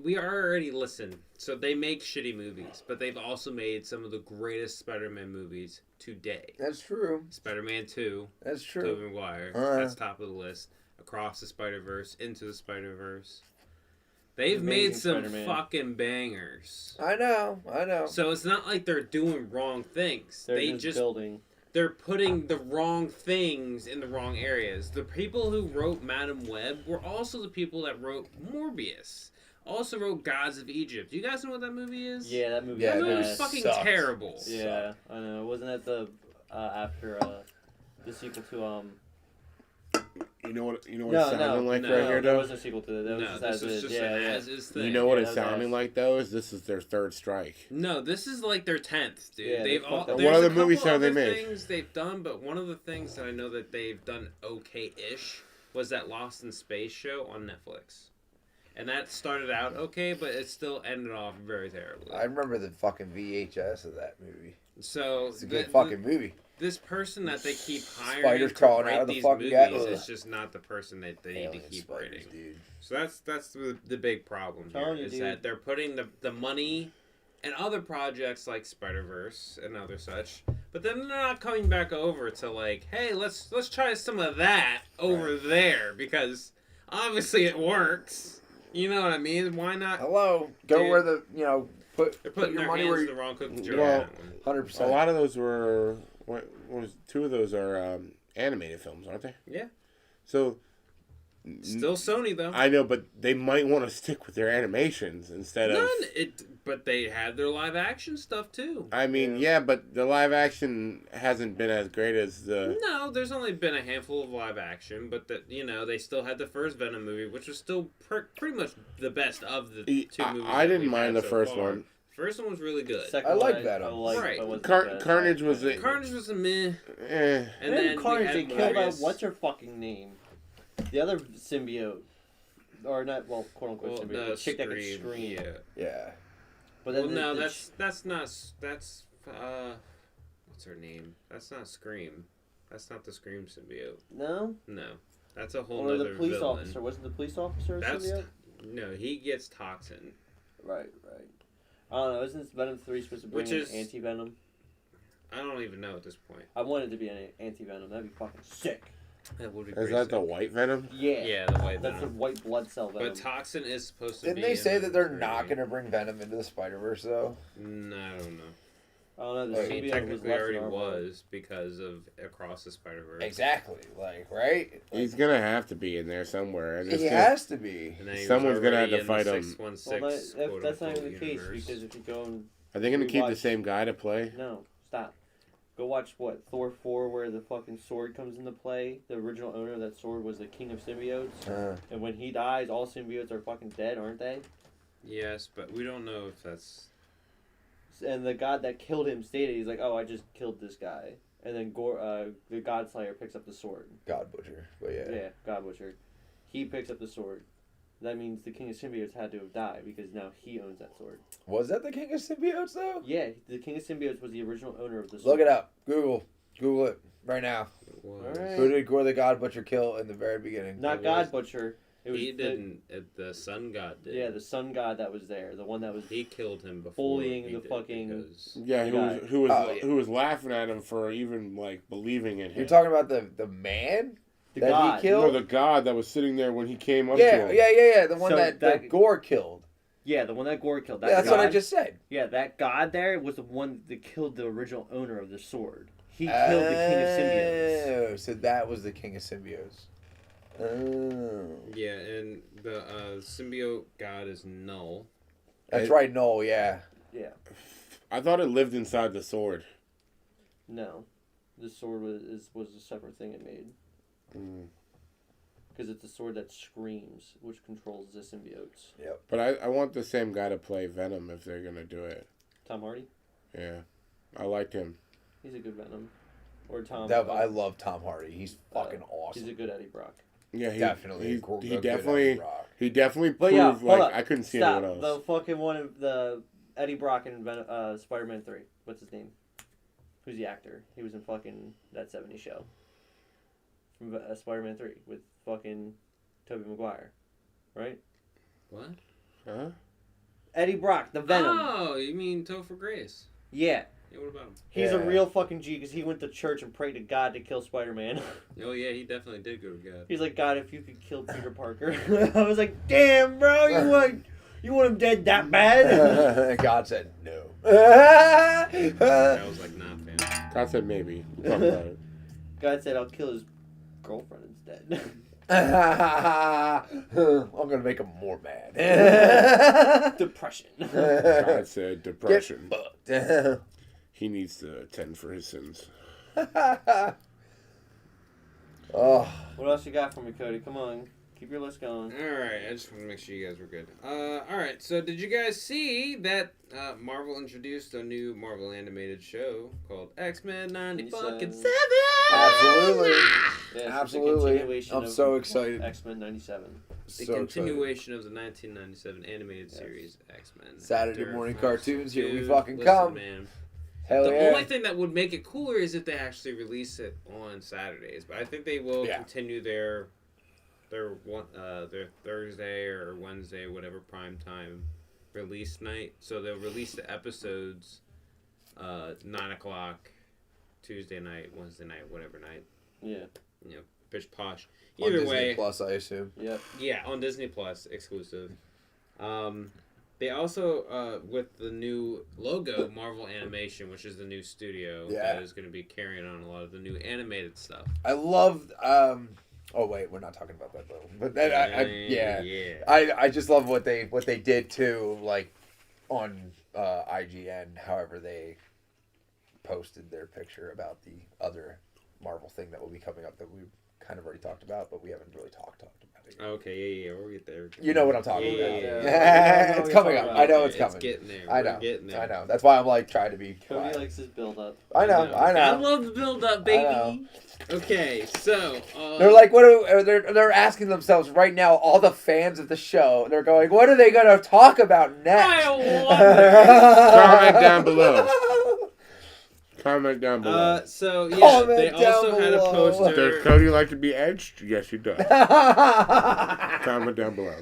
We already listen. So they make shitty movies, but they've also made some of the greatest Spider-Man movies today. That's true. Spider-Man 2, That's true. Tobey Maguire, that's top of the list. Across the Spider-Verse, Into the Spider-Verse. They've made Amazing some Spider-Man. fucking bangers. I know. So it's not like they're doing wrong things. They're just building. They're putting the wrong things in the wrong areas. The people who wrote Madam Web were also the people that wrote Morbius. Also wrote Gods of Egypt. Do you guys know what that movie is? Yeah, that movie. Yeah, That movie was was bad. fucking sucked. terrible. Yeah, I know. Wasn't that the after the sequel to You know what No, it's sounding like no, right here, there though? was no sequel to that. That was No, just this as was is. just Yeah, an yeah. as-is thing. You know what Yeah, it's that was sounding ass. like though? Is this is their third strike? No, this is like their 10th, dude. Yeah, They've they all. fucked up. There's What a other couple movies have they other made? things they've done, but one of the things that I know that they've done okay-ish was that Lost in Space show on Netflix, and that started out okay, but it still ended off very terribly. I remember the fucking VHS of that movie. So It's a good fucking movie. this person that they keep hiring Spiders to crawling write out of the these fucking movies gut. is Ugh. just not the person that they need to Alien keep spiders, writing. dude. So that's the big problem here Telling you, is dude. that they're putting the money and other projects like Spider-Verse and other such, but then they're not coming back over to like, hey, let's try some of that over there because obviously it works. You know what I mean? Why not? Hello, go Dude. where the They're put putting your their money hands where in the wrong cookie jar. Well, on that one. 100%. A lot of those were two of those are animated films, aren't they? Yeah. So Still Sony though. I know, but they might want to stick with their animations instead of. But they had their live action stuff too. I mean, yeah, but the live action hasn't been as great as the. No, there's only been a handful of live action, but they still had the first Venom movie, which was still pretty much the best of the two movies. I that didn't we've mind had the so first far. one. First one was really good. Second I like one Venom. I liked, Right. but wasn't the best. Carnage was a. Carnage was a meh. Eh. And then then Carnage, they we had killed Morbius. what's her fucking name? The other symbiote. Or not, well, quote unquote Well, symbiote. no, The chick that could Scream, scream. Yeah. Yeah. But Well, then no, the that's not. What's her name? That's not Scream. That's not the Scream symbiote. no? No, that's a whole Or nother the police villain. officer. Wasn't the police officer a That's symbiote? no, he gets toxin. Right. I don't know. Isn't Venom 3 supposed to bring Which in is- anti-venom? I don't even know at this point. I want it to be an anti-venom. That'd be fucking sick. That would be Is pretty that the sick. white Venom? Yeah. Yeah, the white That's the venom. white blood cell venom. But toxin is supposed to Didn't be. they in say that Venom they're 3. not going to bring Venom into the Spider-Verse, though? No, I don't know. I don't know. The Like, I mean, symbiote was technically less already than our blood. was because of Across the Spider-Verse. Exactly. Like, right? He's gonna have to be in there somewhere. And it's He gonna- has to be. And then he was Someone's gonna already have to in fight the him. 616 Well, that's not quote-unquote even the case universe. because if you go and Are they gonna keep the rewatch- same guy to play? no, stop. Go watch Thor 4 where the fucking sword comes into play. The original owner of that sword was the king of symbiotes. And when he dies, all symbiotes are fucking dead, aren't they? Yes, but we don't know if that's. And the god that killed him stated, he's like, "Oh, I just killed this guy." And then the God Slayer picks up the sword. God Butcher. But yeah. Yeah, God Butcher. He picks up the sword. that means the King of Symbiotes had to have died because now he owns that sword. Was that the King of Symbiotes though? Yeah, the King of Symbiotes was the original owner of the sword. Look it up. Google it right now. Alright. Who did Gore the God Butcher kill in the very beginning? Not God Butcher. It was He didn't. The sun god did. Yeah, the sun god that was there, the one that was He killed him before. bullying he the did, fucking. because- Yeah, who Oh, yeah. was laughing at him for even like believing in him. You're talking about the man The that god. he killed? No, the god that was sitting there when he came up to Yeah, him. yeah. The one So that Gore killed. Yeah, the one that Gore killed. That Yeah, that's god, what I just said. Yeah, that god there was the one that killed the original owner of the sword. He killed the King of Symbiotes. Oh, so that was the King of Symbiotes. Oh. Yeah, and the symbiote god is Null. That's right, Noel, yeah. Yeah. I thought it lived inside the sword. No, the sword was a separate thing it made because it's a sword that screams, which controls the symbiotes. But I want the same guy to play Venom if they're gonna do it. Tom Hardy, Yeah, I liked him. he's a good Venom. Or Tom. I love Tom Hardy. He's fucking He's awesome. a good Eddie Brock. Yeah, he Definitely. He, a good definitely. Eddie Rock. He definitely But proved yeah, hold like up. I couldn't see Stop. anyone The else. fucking one of the Eddie Brock in Spider-Man 3. What's his name? Who's the actor? He was in fucking that 70s show. From Spider-Man 3 with fucking Tobey Maguire. Right? What? Huh? Eddie Brock, the Venom. Oh, you mean Topher Grace? Yeah. Yeah, what about him? He's a Yeah. real fucking G because he went to church and prayed to God to kill Spider-Man. Oh yeah, he definitely did go to God. He's like, God, if you could kill Peter Parker. I was like, damn, bro, you want him dead that bad? God said no. I was like, nah, fam. God said maybe. We'll talk about it. God said, I'll kill his girlfriend instead. I'm gonna make him more mad. Depression. God said depression. Get fucked. He needs to attend for his sins. Oh, What else you got for me, Cody? Come on. Keep your list going. Alright, I just want to make sure you guys were good. Alright, so did you guys see that Marvel introduced a new Marvel animated show called X-Men 97? absolutely. Yeah, it's Absolutely. The continuation I'm of so excited. X-Men 97. The So continuation of the 1997 animated series X-Men. Saturday After morning Fox. cartoons, here we Dude, fucking listen, come. Man. Hell The yeah. only thing that would make it cooler is if they actually release it on Saturdays. But I think they will continue their Thursday or Wednesday, whatever prime time release night. So they'll release the episodes 9:00 Tuesday night, Wednesday night, whatever night. Yeah. You know, bitch posh. On Either Disney way, Plus, I assume. Yep. yeah, on Disney Plus exclusive. They also, with the new logo, Marvel Animation, which is the new studio that is going to be carrying on a lot of the new animated stuff. I loved. Oh wait, we're not talking about that though. But then I just love what they did too, like on IGN. However, they posted their picture about the other Marvel thing that will be coming up that we kind of already talked about, but we haven't really talked about it yet. Okay, yeah, we'll get there. You know what I'm talking about. Yeah. It's coming up. I know it's coming. It's getting there. I We're know. getting there. I know. That's why I'm like trying to be Cody quiet. likes his build-up. I know. I love the build-up, baby. know. Okay, so They're like, they're asking themselves right now, all the fans of the show, they're going, what are they going to talk about next? I wonder. Comment down below. Comment down below. So yeah, Comment they also down had a below. Does poster. Cody like to be edged? Yes, he does. Comment down below.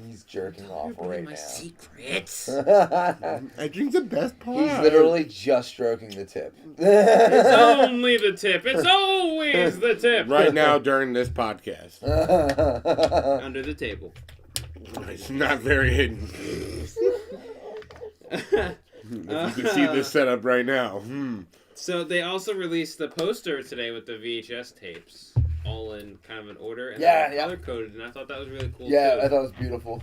He's jerking off right now. secrets. Edging's the best part. He's literally just stroking the tip. It's only the tip. It's always the tip. right now during this podcast. Under the table. It's not very hidden. If you can see this setup right now. So they also released the poster today with the VHS tapes, all in kind of an order, and they're color coded, and I thought that was really cool. Yeah, too. I thought it was beautiful.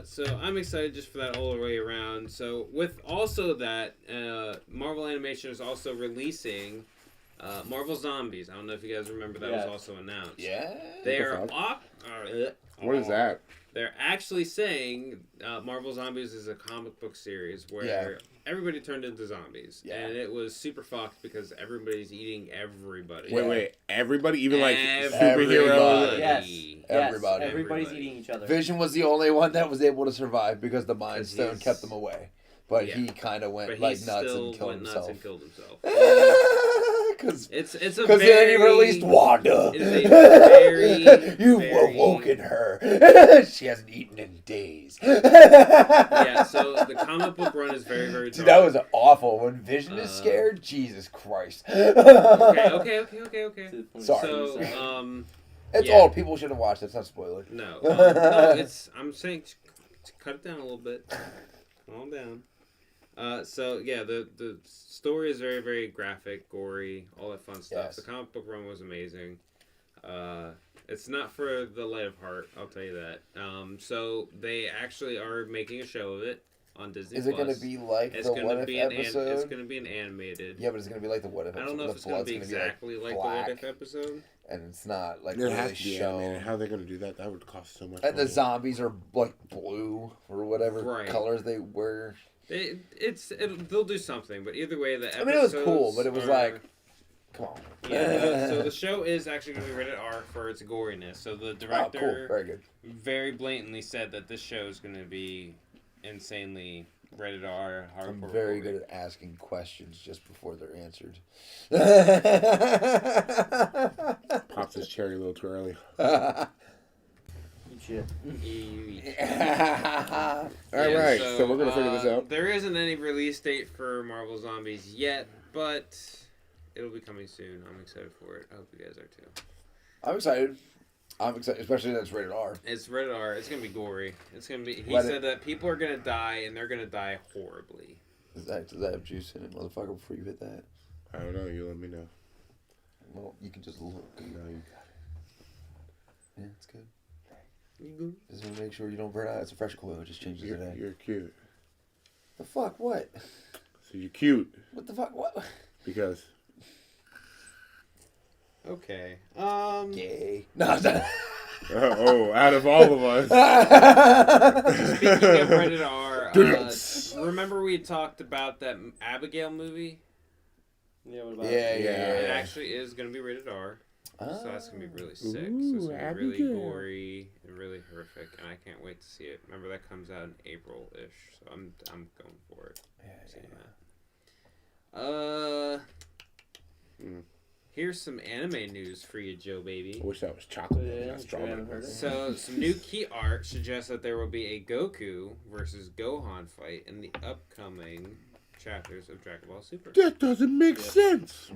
So I'm excited just for that all the way around. So with also that, Marvel Animation is also releasing Marvel Zombies. I don't know if you guys remember that was also announced. Yeah. They What are the off. What is that? they're actually saying Marvel Zombies is a comic book series where everybody turned into zombies. Yeah. And it was super fucked because everybody's eating everybody. Wait. Everybody, even like Everybody. superheroes. Yes. Everybody. Yes, everybody's Everybody. eating each other. Vision was the only one that was able to survive because the Mind 'Cause Stone he's- kept him away. But Yeah. he kind of went But like he nuts still and killed went nuts himself. and killed himself. Because It's a then very... he released Wanda. It is a very, You've very- awoken her. She hasn't eaten in days. Yeah, so the comic book run is very, very dark. Dude, that was awful. When Vision is scared, Jesus Christ. Okay. Sorry. So, It's yeah. old. People should have watched it. It's not a spoiler. no, it's... I'm saying to cut it down a little bit. Calm down. So, yeah, the story is very, very graphic, gory, all that fun stuff. Yes. The comic book run was amazing. It's not for the light of heart, I'll tell you that. So, they actually are making a show of it on Disney+. Is it going to be like It's the going What to If be episode? it's going to be an animated. Yeah, but it's going to be like the What If episode. I don't know if The it's going to blood's be gonna exactly like the black, What If episode. and it's not like It really has to be shown. animated. How are they going to do that? That would cost so much And the money. zombies are like blue or whatever Right. colors they wear. They'll do something, but either way, the I episodes mean, it was cool, but it was like, come on. Yeah, so the show is actually going to be rated R for its goriness. So the Oh, director cool. Very good. very blatantly said that this show is going to be insanely rated R. I'm Hardcore very gory. good at asking questions just before they're answered. Pops his cherry a little too early. Eat shit. All right, so we're going to figure this out. There isn't any release date for Marvel Zombies yet, but it'll be coming soon. I'm excited for it. I hope you guys are too. I'm excited. Especially that it's rated R. It's rated R. It's gonna be gory. It's gonna be. He Let said that people are gonna die, and they're gonna die horribly. Does that have juice in it, motherfucker, before you hit that? I don't know. You let me know. Well, you can just look. No, you got Yeah, it's good. You good? Just want to make sure you don't burn out. It's a fresh coil. It just changes it. the day. You're cute. The fuck? What? So you're cute What the fuck? What? because... Okay. Gay. No, no. oh, out of all of us. Speaking of rated R, remember we talked about that Abigail movie? Yeah, what about Yeah, it? It Yeah. actually is gonna be rated R. So that's gonna be really sick. Ooh, So it's gonna be really Abigail. gory and really horrific, and I can't wait to see it. Remember that comes out in April-ish, so I'm going for it. Seeing that. Here's some anime news for you, Joe baby. I wish that was chocolate. Yeah, not I'm sure I strawberry. haven't heard it. So some new key art suggests that there will be a Goku versus Gohan fight in the upcoming chapters of Dragon Ball Super. That doesn't make sense.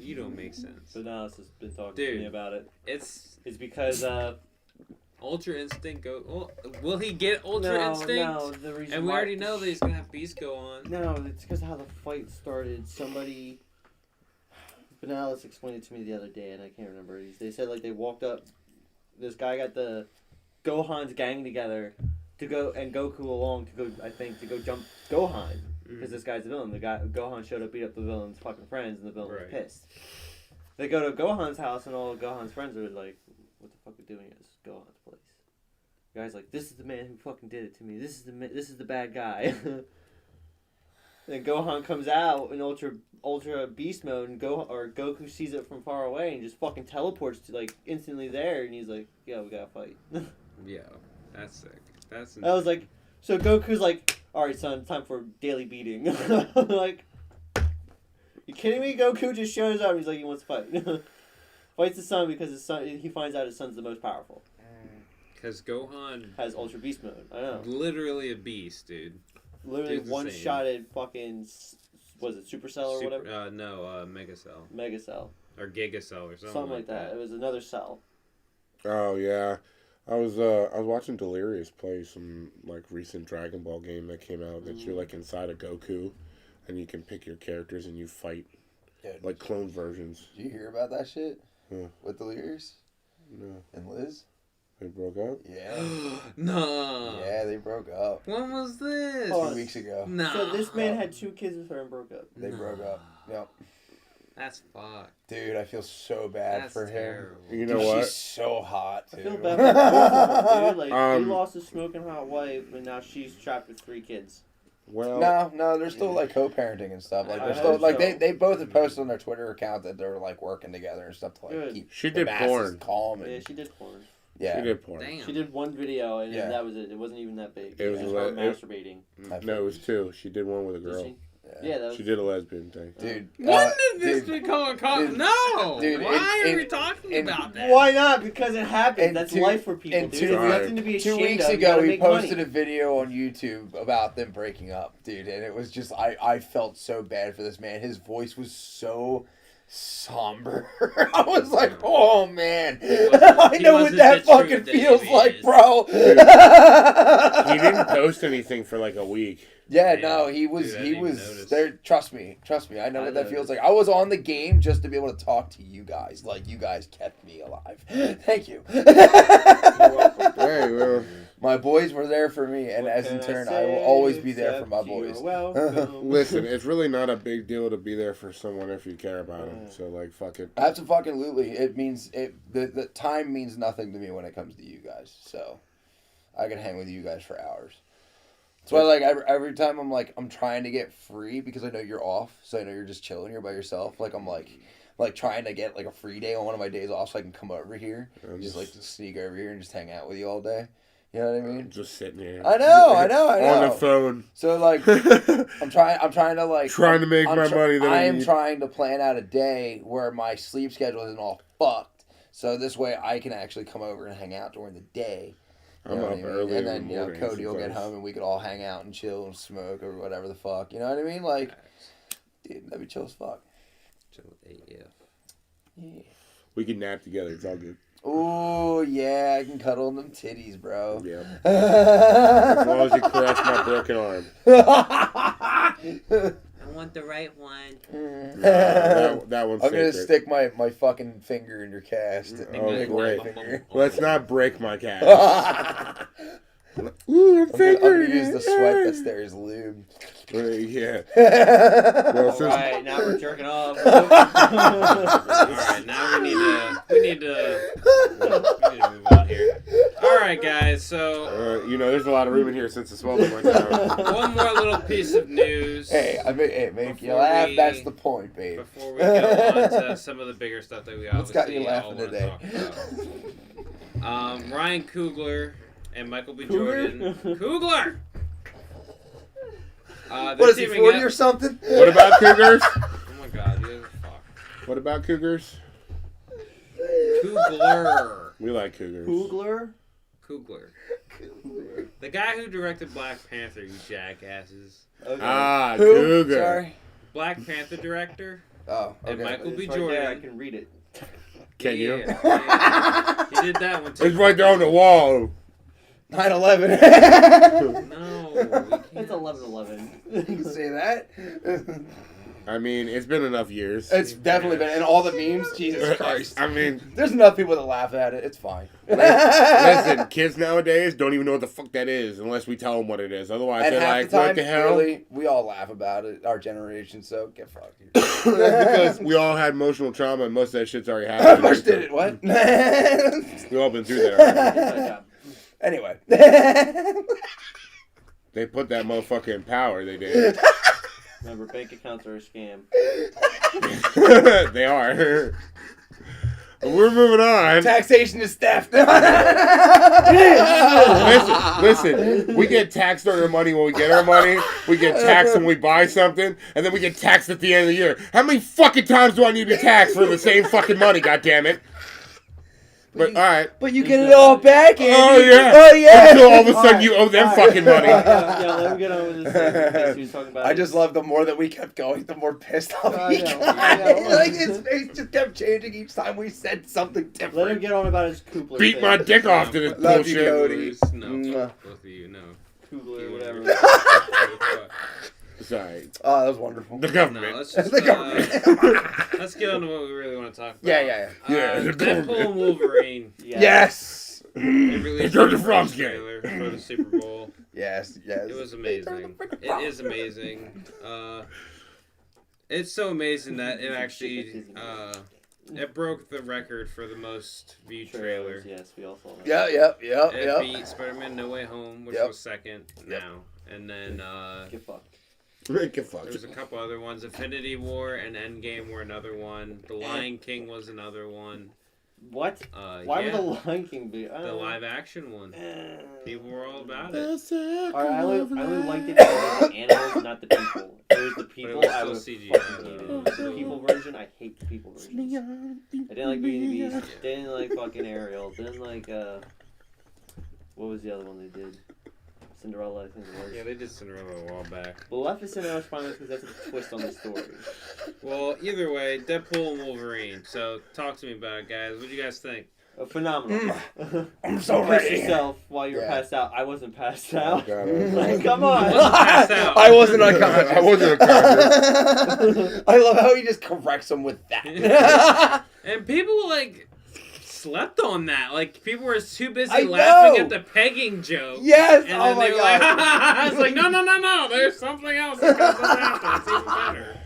You don't make sense. Bananas has been talking Dude. to me about it. It's It's because Ultra Instinct will he get Ultra Instinct? No, the reason And we why- already know that he's gonna have Beast go on. No, it's because of how the fight started. Somebody, Bananas explained it to me the other day, and I can't remember. They said like they walked up. This guy got the Gohan's gang together to go and Goku along to go. I think to go jump Gohan because this guy's the villain. The guy Gohan showed up, beat up the villain's fucking friends, and the villain was Right. pissed. They go to Gohan's house, and all of Gohan's friends are like, "What the fuck are we doing at Gohan's place?" The guy's like, "This is the man who fucking did it to me. This is the bad guy." Then Gohan comes out in Ultra Beast mode, and Goku sees it from far away and just fucking teleports to like instantly there, and he's like, "Yeah, we gotta fight." Yeah, that's sick. That's I was like, so Goku's like, "All right, son, time for daily beating." Like, you kidding me? Goku just shows up. And he's like, he wants to fight. Fights his son because his son. He finds out his son's the most powerful. because Gohan Has Ultra Beast mode. I know. literally a beast, dude. Literally Dude's one insane. shotted fucking. Was it Supercell or whatever? No, Mega Cell Mega Cell. or Giga Cell or something, Something like that. It was another cell. Oh yeah, I was watching Delirious play some like recent Dragon Ball game that came out that you're like inside a Goku, and you can pick your characters and you fight Yeah. like clone versions. Did you hear about that shit? Yeah. With Delirious No, and Liz? they broke up. Yeah. No. Yeah, they broke up When was this? Oh, 2 weeks ago. No. So this man had 2 kids with her and broke up. They broke up. Yep. That's fucked. Dude, I feel so bad That's for him. terrible. You know Dude, what? she's so hot, I too. feel bad for both of them, dude. Like, he Um, lost his smoking hot wife, and now she's trapped with 3 kids. Well, No, they're still like co-parenting and stuff. Like I they're still hope like so. they both have posted on their Twitter account that they're like working together and stuff to like Good. keep she their did asses porn. calm Yeah, and she did porn. yeah. She did porn. Damn. She did one video, and Yeah. that was it. It wasn't even that big. It was just a her le- masturbating. No, it was 2. She did one with a Did girl. she? Yeah, that was... She did a lesbian thing. Dude, When did this dude, become a dude, No! dude, Why in- are we talking in- about that? Why not? Because it happened. And That's two- life for people, and dude. two- There's Sorry. nothing to be 2 ashamed weeks of. You ago, gotta we make posted money. a video on YouTube about them breaking up, dude, and it was just I felt so bad for this man. His voice was so somber. I was like, oh man, I he know what wasn't that the truth fucking that he feels like, is. bro. He didn't post anything for like a week. Yeah, Yeah. no, he was Dude, I he didn't was notice. there. Trust me, I know I what that feels noticed. like. I was on the game just to be able to talk to you guys. Like you guys kept me alive. Thank you. Hey, well, My boys were there for me, and What as in can turn, I say will always be there for except my you're boys. welcome. listen, it's really not a big deal to be there for someone if you care about them. So like, fuck it. Absolutely, it means it. The time means nothing to me when it comes to you guys. So, I could hang with you guys for hours. That's why, like, every time I'm trying to get free because I know you're off, so I know you're just chilling, you're by yourself. Like, I'm like trying to get like a free day on one of my days off so I can come over here, I'm just like sneak over here and just hang out with you all day. You know what I mean? Just sitting here. I know. On the phone. So like, I'm trying to like Trying to make I'm my money that I am need. trying to plan out a day where my sleep schedule isn't all fucked. So this way I can actually come over and hang out during the day. You I'm know up what I mean? early And in then the you know morning Cody will get sometimes. home and we could all hang out and chill and smoke or whatever the fuck. You know what I mean? Like, dude, that'd be chill as fuck. Yeah. Yeah. We can nap together. It's all good. Oh yeah, I can cuddle on them titties, bro. Yeah. As long as you caress my broken arm. I want the right one. That one's I'm gonna sacred. stick my fucking finger in your cast. Oh, Make great. my finger. Let's not break my cast. I'm gonna use the sweat that's there as lube. Yeah. All Since- right, now we're jerking off. All right, now we need to move on here. All right, guys. So there's a lot of room in here since the swelling went down. one more little piece of news. Hey, make you Before laugh. we- That's the point, babe. Before we go on to some of the bigger stuff that we What's got you obviously all laughing want to today? talk about. Ryan Coogler and Michael B. Cougar? Jordan. Coogler. What is he, 40 or something? What about cougars? Oh my God, you guys are fucked. What about cougars? Coogler. We like cougars. Coogler? Coogler. The guy who directed Black Panther, you jackasses. Okay. Ah, Who? cougar. Sorry. Black Panther director Oh, and okay. Michael B. It's right there, I Jordan. can read it. Can you? Yeah. He did that one too. It's right there on the wall. 9/11. No, we can't. It's 11/11. You can say that. I mean, it's been enough years. It's definitely been, and all the memes. Jesus Christ. I mean, There's enough people that laugh at it. It's fine. listen, kids nowadays don't even know what the fuck that is unless we tell them what it is. Otherwise, And they're half like, the time, what the hell? really, we all laugh about it, our generation, so get fucked. That's because we all had emotional trauma and most of that shit's already happened. Much did it, what? We all been through that already. Inside job. Anyway. They put that motherfucker in power, they did. Remember, bank accounts are a scam. They are. But we're moving on. Taxation is theft. Listen, we get taxed on our money when we get our money. We get taxed when we buy something. And then we get taxed at the end of the year. How many fucking times do I need to be taxed for the same fucking money, goddammit? But, alright. But you get it all back, Andy. Oh, yeah. Oh, yeah. Until all of a sudden Alright. you owe them Alright. fucking money. Yeah, let me get on with this thing. Because he was talking about I just love the more that we kept going, the more pissed off I he know, got. I know. Like his face just kept changing each time we said something different. Let him get on about his Coogler Beat thing. my dick off to this Love you, bullshit. Cody. No, Mwah. both of you, no. Coogler, whatever. Sorry. Oh, that was wonderful. The No, government. let's just The government. let's get on to what we really want to talk about. Yeah. Yeah, the Deadpool government. and Wolverine. Yes. They released George the Frog's first game. trailer for the Super Bowl. Yes. It was amazing. It is amazing. It's so amazing that it actually it broke the record for the most viewed trailer. Yes, we all saw that. Yep. It beat Spider-Man No Way Home, which was second now, and then Get fucked. Get fucked. there's a couple other ones. Infinity War and Endgame were another one. The Lion King was another one. What? Why would the Lion King be? The live action one? People were all about it. I only liked it because of the animals, not the people. If it was the people, I would still fucking CGI, hate though. it. The people version, I hate the people version. I didn't like Beauty and the Beast. Didn't like fucking Ariel. Didn't like what was the other one they did? Cinderella, I think it was. Yeah, they did Cinderella a while back. But Maleficent I was fine with because that's a twist on the story. Well, either way, Deadpool and Wolverine. So talk to me about it, guys. What do you guys think? Phenomenal. I'm so You ready. pissed yourself while you were passed out. I wasn't passed out. God, Like, come on. Passed out. I wasn't unconscious. I wasn't unconscious. I love how he just corrects him with that. And people like slept on that. Like people were too busy I laughing know. at the pegging joke. Yes. And Oh then my they were god. like, I was like, no. There's something else that comes after. It's even better.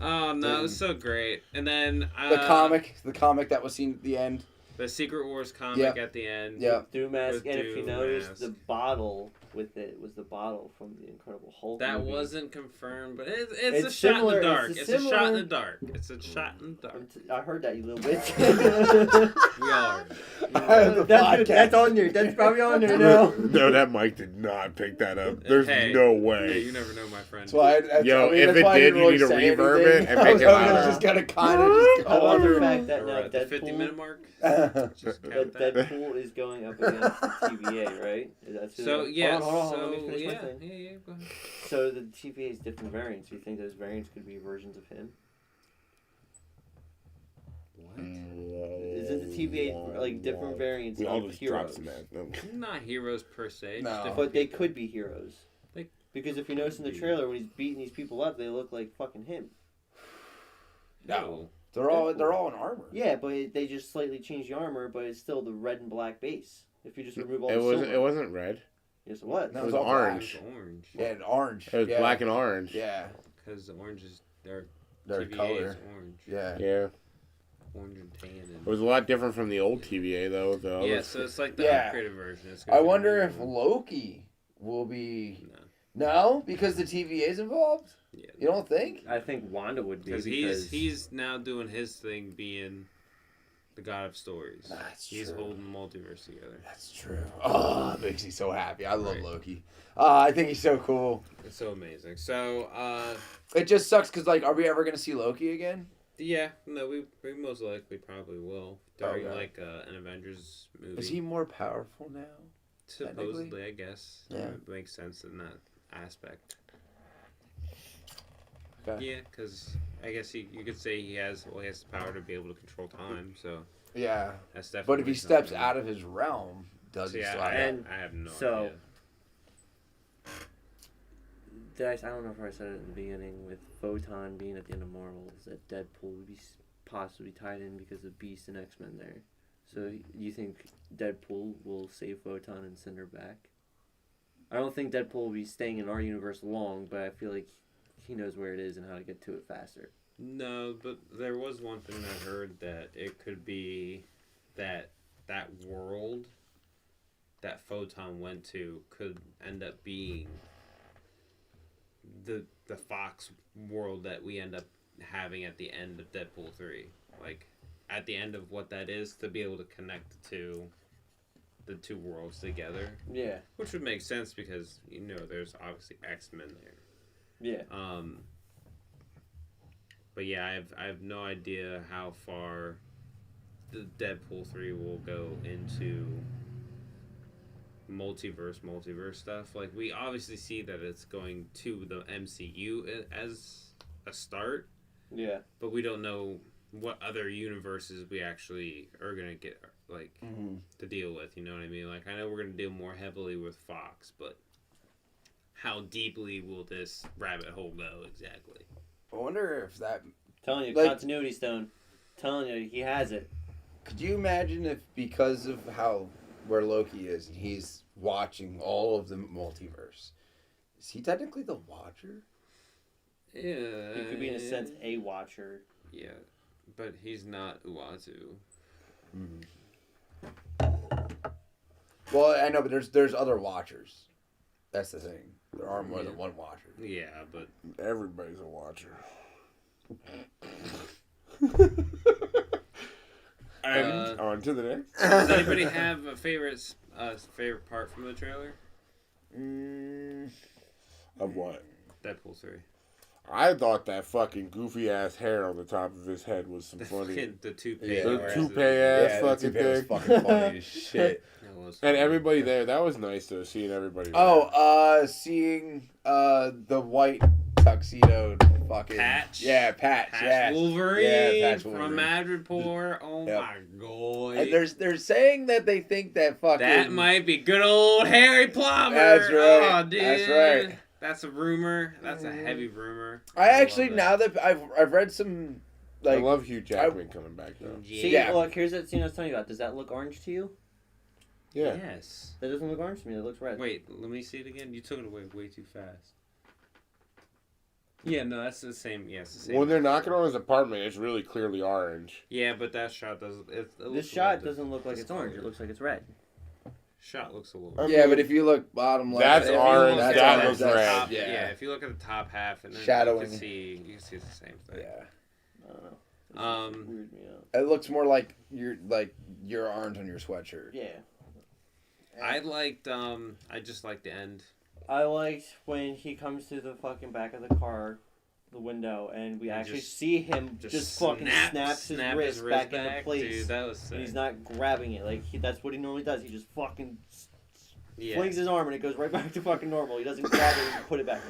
Oh no, it was so great. And then the comic that was seen at the end. the Secret Wars comic Yep. at the end. Yeah. Doom mask, With and if you Doom notice, mask. the bottle with it was the bottle from the Incredible Hulk. That movie. wasn't confirmed, but it's It's a shot in similar- the dark. it's a It's a shot in the similar- dark. It's a shot in the dark. I heard that, you little bitch. We all heard The podcast. that's on there. That's probably on there now. No, that mic did not pick that up. There's Hey. no Hey, way. you never know, my friend. That's why Yo, if that's it why I did, didn't you really need to say reverb anything. it and make it I louder. was just gonna kind of just I go love the under. fact that All now right, the 50-minute mark. Deadpool, Just count that that. Deadpool is going up against the TVA, right? That's who So they- yeah, hold on, let me finish my yeah, thing. yeah, go ahead. So the TVA is different variants. Do you think those variants could be versions of him? Isn't the TVA like different variants We all of just heroes? dropped some ass. No. Not heroes per se. No. Just different But they people. could be heroes. They Because if you notice in the trailer when he's beating these people up, they look like fucking him. No. They're all in armor. Yeah, but they just slightly change the armor, but it's still the red and black base. If you just remove all It the wasn't. silver. It wasn't red. Yes, it was. No, It was all orange. It's orange. Yeah, and orange. It was yeah. black and orange. Yeah, Because the orange is their their TVA color. is orange. Yeah. Yeah. Orange and tan. It was a lot different from the old TVA though. Yeah, so it's like the Yeah. upgraded version. It's gonna I be wonder new. if Loki will be. No. No, because the TVA's involved. Yeah. You don't think? I think Wanda would be Because because he's now doing his thing, being the god of stories. That's He's true. holding the multiverse together. That's true. Oh, it makes me so happy. I love Right. Loki. I think he's so cool. It's so amazing. So, It just sucks because, like, are we ever gonna see Loki again? yeah, no, we most likely probably will during Okay. like an Avengers movie. Is he more powerful now? Supposedly, I guess. Yeah. It makes sense in that aspect. Okay. Yeah, because I guess you could say he has the power to be able to control time. So Yeah. that's definitely. But if he steps out of his realm, does so, he yeah, still I, have I have no So- idea. I don't know if I said it at the beginning with Photon being at the end of Marvels that Deadpool would be possibly tied in because of Beast and X-Men there. So you think Deadpool will save Photon and send her back? I don't think Deadpool will be staying in our universe long, but I feel like he knows where it is and how to get to it faster. No, but there was one thing I heard that it could be that world that Photon went to could end up being the Fox world that we end up having at the end of Deadpool 3. Like, at the end of what that is, to be able to connect the two worlds together. Yeah. Which would make sense because, there's obviously X-Men there. Yeah. But yeah, I have no idea how far the Deadpool 3 will go into multiverse stuff. Like, we obviously see that it's going to the MCU as a start, Yeah. but we don't know what other universes we actually are going to get, like, to deal with, you know what I mean? Like, I know we're going to deal more heavily with Fox, but how deeply will this rabbit hole go exactly? I wonder if that. Telling you, Like- continuity stone. Telling you, he has it. Could you imagine if, because of where Loki is, and he's watching all of the multiverse, is he technically the Watcher? Yeah. He could be in a sense a watcher. Yeah, but he's not Uatu. Well, I know, but there's other watchers. That's the thing. There are more than one watcher. Yeah, but Everybody's a watcher. And on to the next. does anybody have a favorite part from the trailer? Of what? Deadpool 3. I thought that fucking goofy ass hair on the top of his head was some funny. The toupee. Yeah, The wears toupee it. ass Yeah, fucking that was thing. fucking funny as shit. That was And funny. everybody there, that was nice though, seeing everybody. Seeing the white tuxedo fucking Patch? Yeah, Patch. Yeah. Wolverine, Yeah, Patch from Wolverine. Madripoor. Oh Yep. my god. And they're saying that they think that fucking That might be good old Harry Plummer. That's right. Oh, dude. That's right. That's a rumor. That's a heavy rumor. I actually love now that I've read some I like love Hugh Jackman coming back though. Yeah. See, Yeah. look, here's that scene I was telling you about. Does that look orange to you? Yeah. Yes. That doesn't look orange to me. It looks red. Wait, let me see it again. You took it away way too fast. Yeah, no, that's the same. Yeah, it's the same. When they're knocking on his apartment, it's really clearly orange. Yeah, but that shot doesn't. It This looks a shot little doesn't look like this it's orange. It color. looks like it's red. Shot looks a little. I yeah, mean, but if you look bottom left, That's If you orange, look that at looks the red. top- Yeah. yeah, if you look at the top half and then Shadowing. you can see it's the same thing. yeah, I don't know. It Um, weird me out. it looks more like your arms on your sweatshirt. Yeah. I just liked the end. I liked when he comes to the fucking back of the car, the window, and we And actually just- see him just fucking snaps his wrist back into place. Dude, that was sick. And he's not grabbing it. Like, that's what he normally does. He just fucking yeah. flings his arm and it goes right back to fucking normal. He doesn't grab it and put it back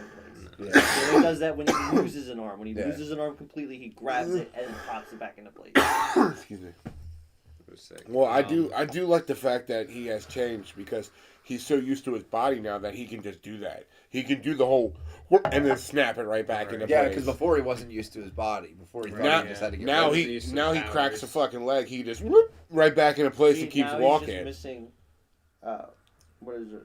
in place. Yeah. He only does that when he loses an arm. When he Yeah. loses an arm completely, he grabs it and pops it back into place. Excuse me. It was sick. Well, I do like the fact that he has changed because he's so used to his body now that he can just do that. He can do the whole whoop and then snap it right back into Yeah, place. because before he wasn't used to his body. Before he thought Now- he just had to get now rid of he it. used to now he powers. cracks a fucking leg. He just whoop right back into place See, and keeps now walking. He's just missing, what is it?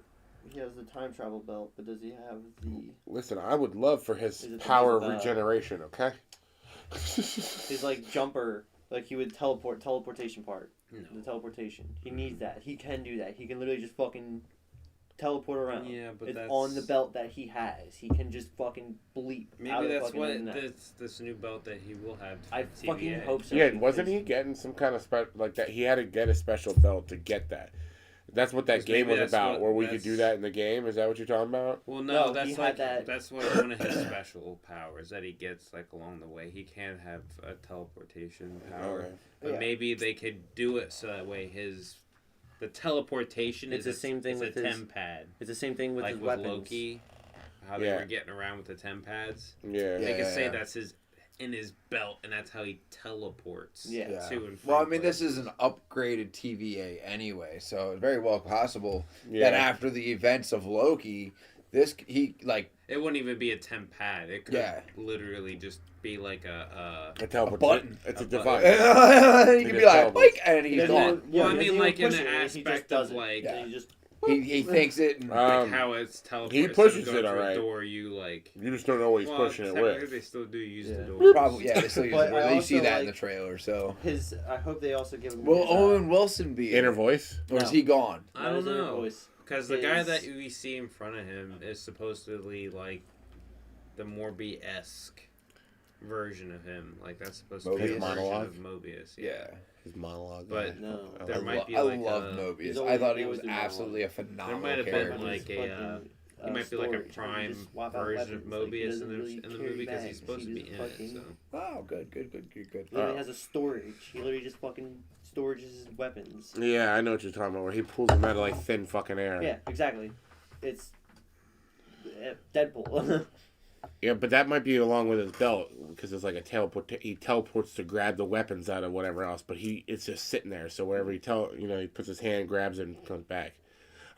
He has the time travel belt, but does he have the Listen, I would love for his Is it power of because of the- regeneration. Okay. his like jumper? Like he would teleportation part. No. The teleportation. He needs that. He can do that. He can literally just fucking teleport around. Yeah, but it's that's on the belt that he has. He can just fucking bleep. out Maybe of that's fucking what internet. this new belt that he will have. I TVA. fucking hope so. Yeah, wasn't because he getting some kind of like that? He had to get a special belt to get that. That's what that Because game maybe was that's about, what- where we could do that's- that in the game. Is that what you're talking about? Well, No, no, that's he had like that- that's one of his special powers that he gets like along the way. He can have a teleportation power, Okay. but Yeah. maybe they could do it so that way the teleportation It's is the same thing it's with a his tempad, It's the same thing with like his with weapons. Loki, how they Yeah. were getting around with the tempads. Yeah. They could Yeah. say that's in his belt, and that's how he teleports. Yeah. Yeah. To and from. Well, I mean, this places. is an upgraded TVA anyway, so it's very well possible Yeah. that after the events of Loki, It wouldn't even be a tempad. It could Yeah. literally just be like a A teleport. button. It's a A device. he can just be like, teleports. "Boink," and He he's doesn't gone. even- Well, I he mean, doesn't like even in push the it, he just aspect does of it. like. And he just He thinks it. And, Like how it's teleported. he pushes instead of it, going through a alright. door, you like. You just don't know what he's Well, pushing it technically with. They still do use Yeah. the door. probably, yeah, they still use But it. I You see also that in the like- trailer. So, I hope they also give him. will his, Owen Wilson be in Inner it? voice. Or is No. he gone? I not don't his inner know. voice. Because the guy His- that we see in front of him is supposedly like the Morbius-esque version of him. Like that's supposed to be Mobius? a version Monologue? of Mobius. Yeah. His monologue. But No. there might be I like love a, Mobius. He's I always- thought he he was always did monologue. absolutely a phenomenal might have been, character. like, he might be like a prime version of Mobius in the movie because he's supposed to be in it. So Oh, good. Literally has a storage. He literally just fucking storages his weapons. Yeah, I know what you're talking about. Where he pulls them out of like thin fucking air. Yeah, exactly. It's Deadpool. Yeah, but that might be along with his belt because it's like a teleport. He teleports to grab the weapons out of whatever else, but it's just sitting there. So wherever he he puts his hand, grabs it, and comes back.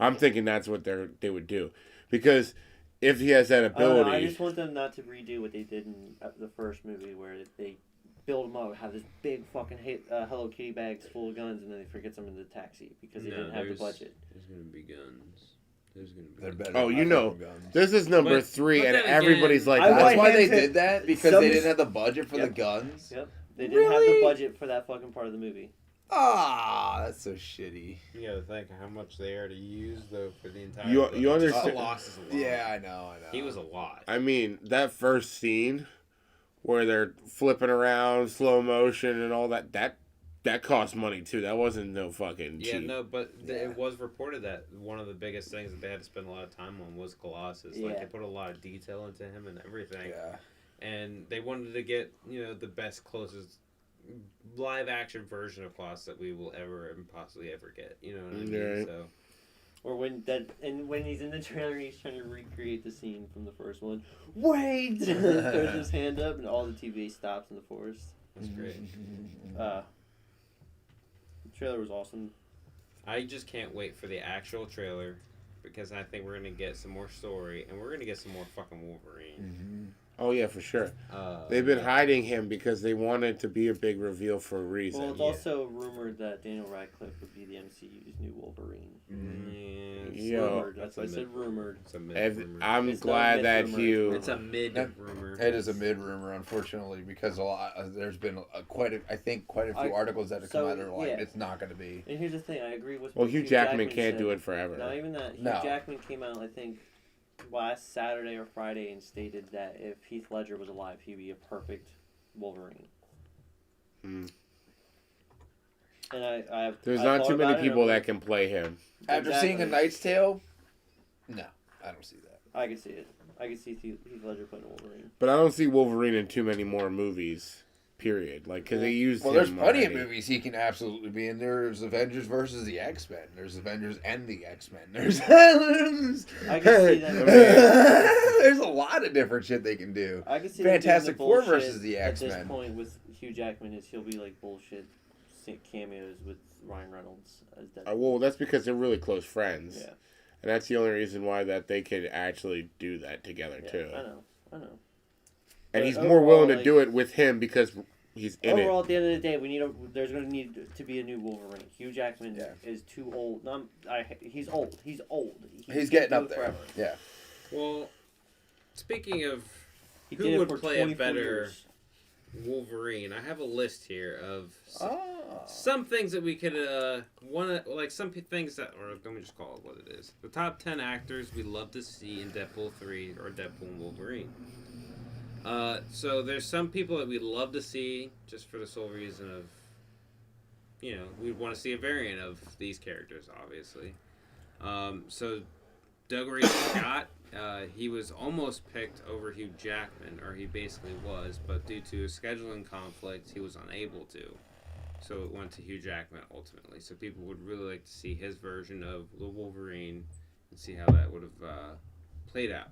I'm thinking that's what they would do, because if he has that I don't know, ability, I just want them not to redo what they did in the first movie, where they build him up, have this big fucking Hello Kitty bags full of guns, and then they forget them in the taxi because they didn't have the budget. There's gonna be guns. Who's gonna be? They're better. Oh, than you know, guns. this is number But- 3, but and then everybody's again, like, I That's want why him they to- did that because some- they didn't have the budget for the Yep. guns. Yep. They didn't have the Really? budget for that fucking part of the movie. Ah, that's so shitty. You gotta think how much they already used though for the entire. You film. understand- Colossus is a lot. Yeah, I know. He was a lot. I mean, that first scene where they're flipping around, slow motion, and all that cost money too. That wasn't no fucking cheap. Yeah, no, but Yeah. it was reported that one of the biggest things that they had to spend a lot of time on was Colossus. Like Yeah. they put a lot of detail into him and everything, Yeah. and they wanted to get the best, closest live action version of Colossus that we will ever and possibly ever get. You know what I mean? Right. So Or when he's in the trailer, he's trying to recreate the scene from the first one. Wait! Throws his hand up, and all the TV stops in the forest. that's great. The trailer was awesome. I just can't wait for the actual trailer because I think we're gonna get some more story and we're gonna get some more fucking Wolverine. Oh yeah, for sure. Uh, They've been hiding him because they wanted to be a big reveal for a reason. Well, it's also rumored that Daniel Radcliffe would be the MCU's new Wolverine. it's Yo. Rumored. That's why I said rumored. It's a mid rumor. I'm It's not glad a that mid-rumor. Hugh. It's a mid That- rumor. It is a mid rumor, unfortunately, because there's been quite a few articles that have come So, out that are like yeah. it's not going to be. And here's the thing, I agree with Well, what Hugh Jackman can't said. do it forever. Not even that. Hugh No. Jackman came out, I think, last Saturday or Friday and stated that if Heath Ledger was alive, he'd be a perfect Wolverine. Mm. And I There's I not thought too many about it, and people I'm that like, can play him. After seeing A Knight's Tale, no, I don't see that. I can see it. I can see Heath Ledger playing Wolverine. But I don't see Wolverine in too many more movies. Period. Like, because they used Well, him there's plenty already. of movies he can absolutely be in. There's Avengers versus the X-Men. There's Avengers and the X-Men. There's I can see that. there's a lot of different shit they can do. I can see Fantastic them doing Four the bullshit versus the At X-Men. this point, with Hugh Jackman, is he'll be like bullshit cameos with Ryan Reynolds as Deadpool. Well, that's because they're really close friends. Yeah. And that's the only reason why that they could actually do that together, Yeah, too. I know. And But he's more willing to overall, do it with him because he's in Overall, it. at the end of the day, there's going to need to be a new Wolverine. Hugh Jackman is too old. He's old. He's old. He's can't getting do up it there. forever. Yeah. Well, speaking of He Who did it would for play a 24 better- years. Wolverine, I have a list here of Oh. some things that we could things that, or let me just call it what it is. The top 10 actors we'd love to see in Deadpool 3 or Deadpool and Wolverine. So there's some people that we'd love to see just for the sole reason of, we'd want to see a variant of these characters, obviously. So Doug Ray Scott, he was almost picked over Hugh Jackman, or he basically was, but due to a scheduling conflict, he was unable to. So it went to Hugh Jackman ultimately. So people would really like to see his version of the Wolverine and see how that would have played out.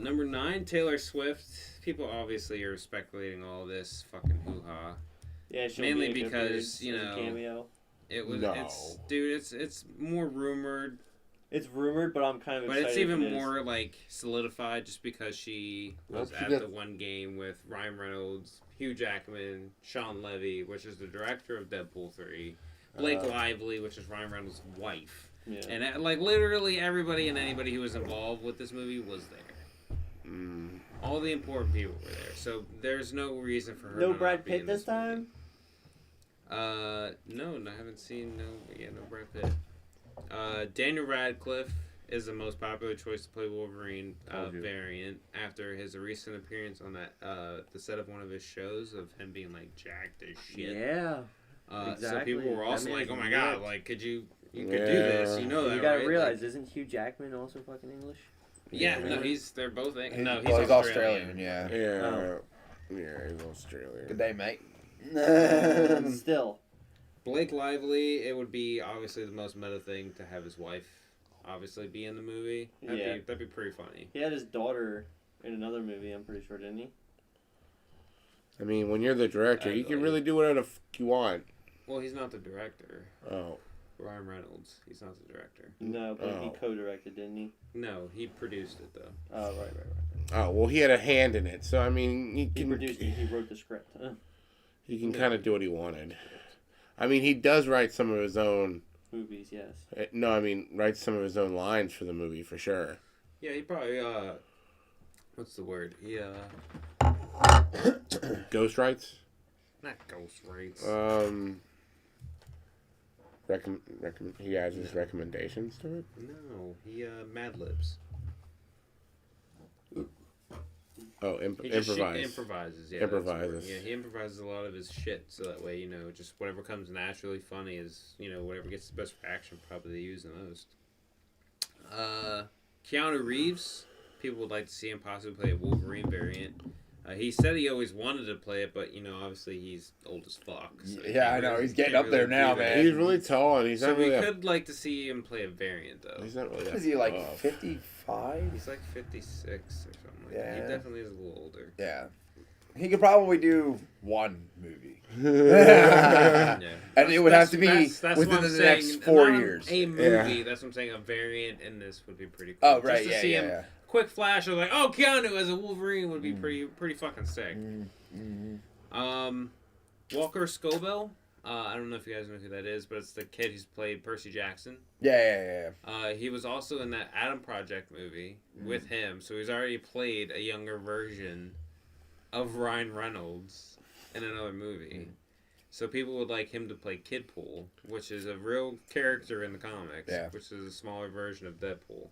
Number 9, Taylor Swift. People obviously are speculating all this fucking hoo-ha. Yeah, she'll Mainly be a good because, Bruce as a cameo. It was, No. it's more rumored, It's rumored, but I'm kind of but excited. it's even if it is. more like solidified just because she was Hope she at gets- the one game with Ryan Reynolds, Hugh Jackman, Sean Levy, which is the director of Deadpool 3, Blake Lively, which is Ryan Reynolds' wife, Yeah. and literally everybody and anybody who was involved with this movie was there. Mm. All the important people were there, so there's no reason for her. No to Brad not be Pitt in this movie. time. No, I haven't seen no Brad Pitt. Daniel Radcliffe is the most popular choice to play Wolverine Told you. variant after his recent appearance on that the set of one of his shows of him being like jacked as shit. Yeah. So exactly. people were That also man like, is "Oh my god, ripped. like could you could do this? You know that, You gotta right?" realize, isn't Hugh Jackman also fucking English? Yeah, Yeah. no, they're both He's Australian. Yeah. Yeah. Oh. Yeah, he's Australian. Good day, mate. Still. Blake Lively, it would be obviously the most meta thing to have his wife obviously be in the movie. That'd be pretty funny. He had his daughter in another movie, I'm pretty sure, didn't he? I mean, when you're the director, you can really do whatever the fuck you want. Well, he's not the director. Oh. Ryan Reynolds. He's not the director. No, but he Oh. co-directed, didn't he? No, he produced it though. Oh, right. Oh, well, he had a hand in it, so I mean, He produced it. He wrote the script. He can kind of do what he wanted. I mean, he does write some of his own movies, yes. No, I mean writes some of his own lines for the movie for sure. Yeah, he probably what's the word? He Ghost rights. not ghost rights. He adds his recommendations to it. No, he Mad Libs. Oh, He just improvise. improvises. Yeah, Improvises. that's the word. Yeah, he improvises a lot of his shit, so that way just whatever comes naturally funny is whatever gets the best reaction probably they use the most. Keanu Reeves, people would like to see him possibly play a Wolverine variant. He said he always wanted to play it, but obviously he's old as fuck. So Yeah, I know. He's getting up there now, man. He's really tall, and he's So not we really. could like to see him play a variant though. He's not really. What that is he, like, buff. 55? He's like 56 or something like that. Yeah. He definitely is a little older. Yeah. He could probably do one movie. Yeah. And it would have to be that's within what I'm the saying. next 4 Not years. A movie, that's what I'm saying. A variant in this would be pretty cool. Oh, right, Just to yeah, see yeah, him, yeah. quick flash of like, oh, Keanu as a Wolverine would be pretty fucking sick. Walker Scobell. I don't know if you guys know who that is, but it's the kid who's played Percy Jackson. Yeah. He was also in that Adam Project movie with him, so he's already played a younger version of Ryan Reynolds in another movie. So people would like him to play Kidpool, which is a real character in the comics, which is a smaller version of Deadpool.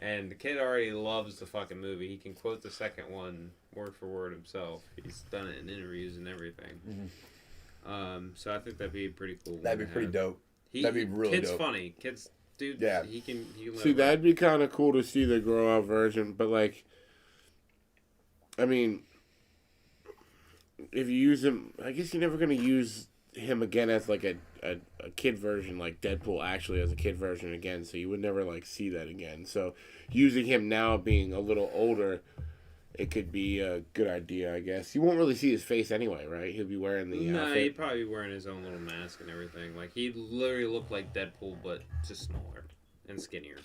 And the kid already loves the fucking movie. He can quote the second one word for word himself. He's done it in interviews and everything. So I think that'd be pretty cool. That'd be pretty dope. That'd be really kid's dope. funny. Kid's dude. Yeah. He can See, that'd be kind of cool to see the grow up version, but like, I mean, if you use him, I guess you're never gonna use him again as like a kid version, like Deadpool actually as a kid version again. So you would never like see that again. So using him now being a little older, it could be a good idea, I guess. You won't really see his face anyway, right? He'll be wearing the No, outfit. he'd probably be wearing his own little mask and everything. Like he'd literally look like Deadpool, but just smaller and skinnier.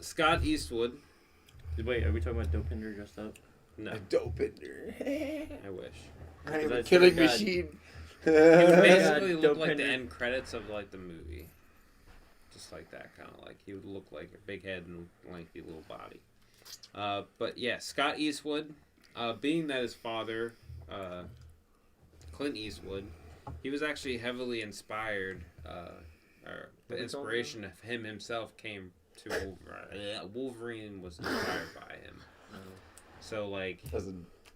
Scott Eastwood. Wait, are we talking about Dopinder dressed up? No, Dopinder. I wish. I am a That's killing very good. machine. He would basically God, look like the Dopinder. end credits of like the movie, just like that kind of like he would look like a big head and lengthy little body. But yeah, Scott Eastwood, being that his father, Clint Eastwood, he was actually heavily inspired. Or the inspiration of him himself came to Wolverine. Wolverine was inspired by him. So like.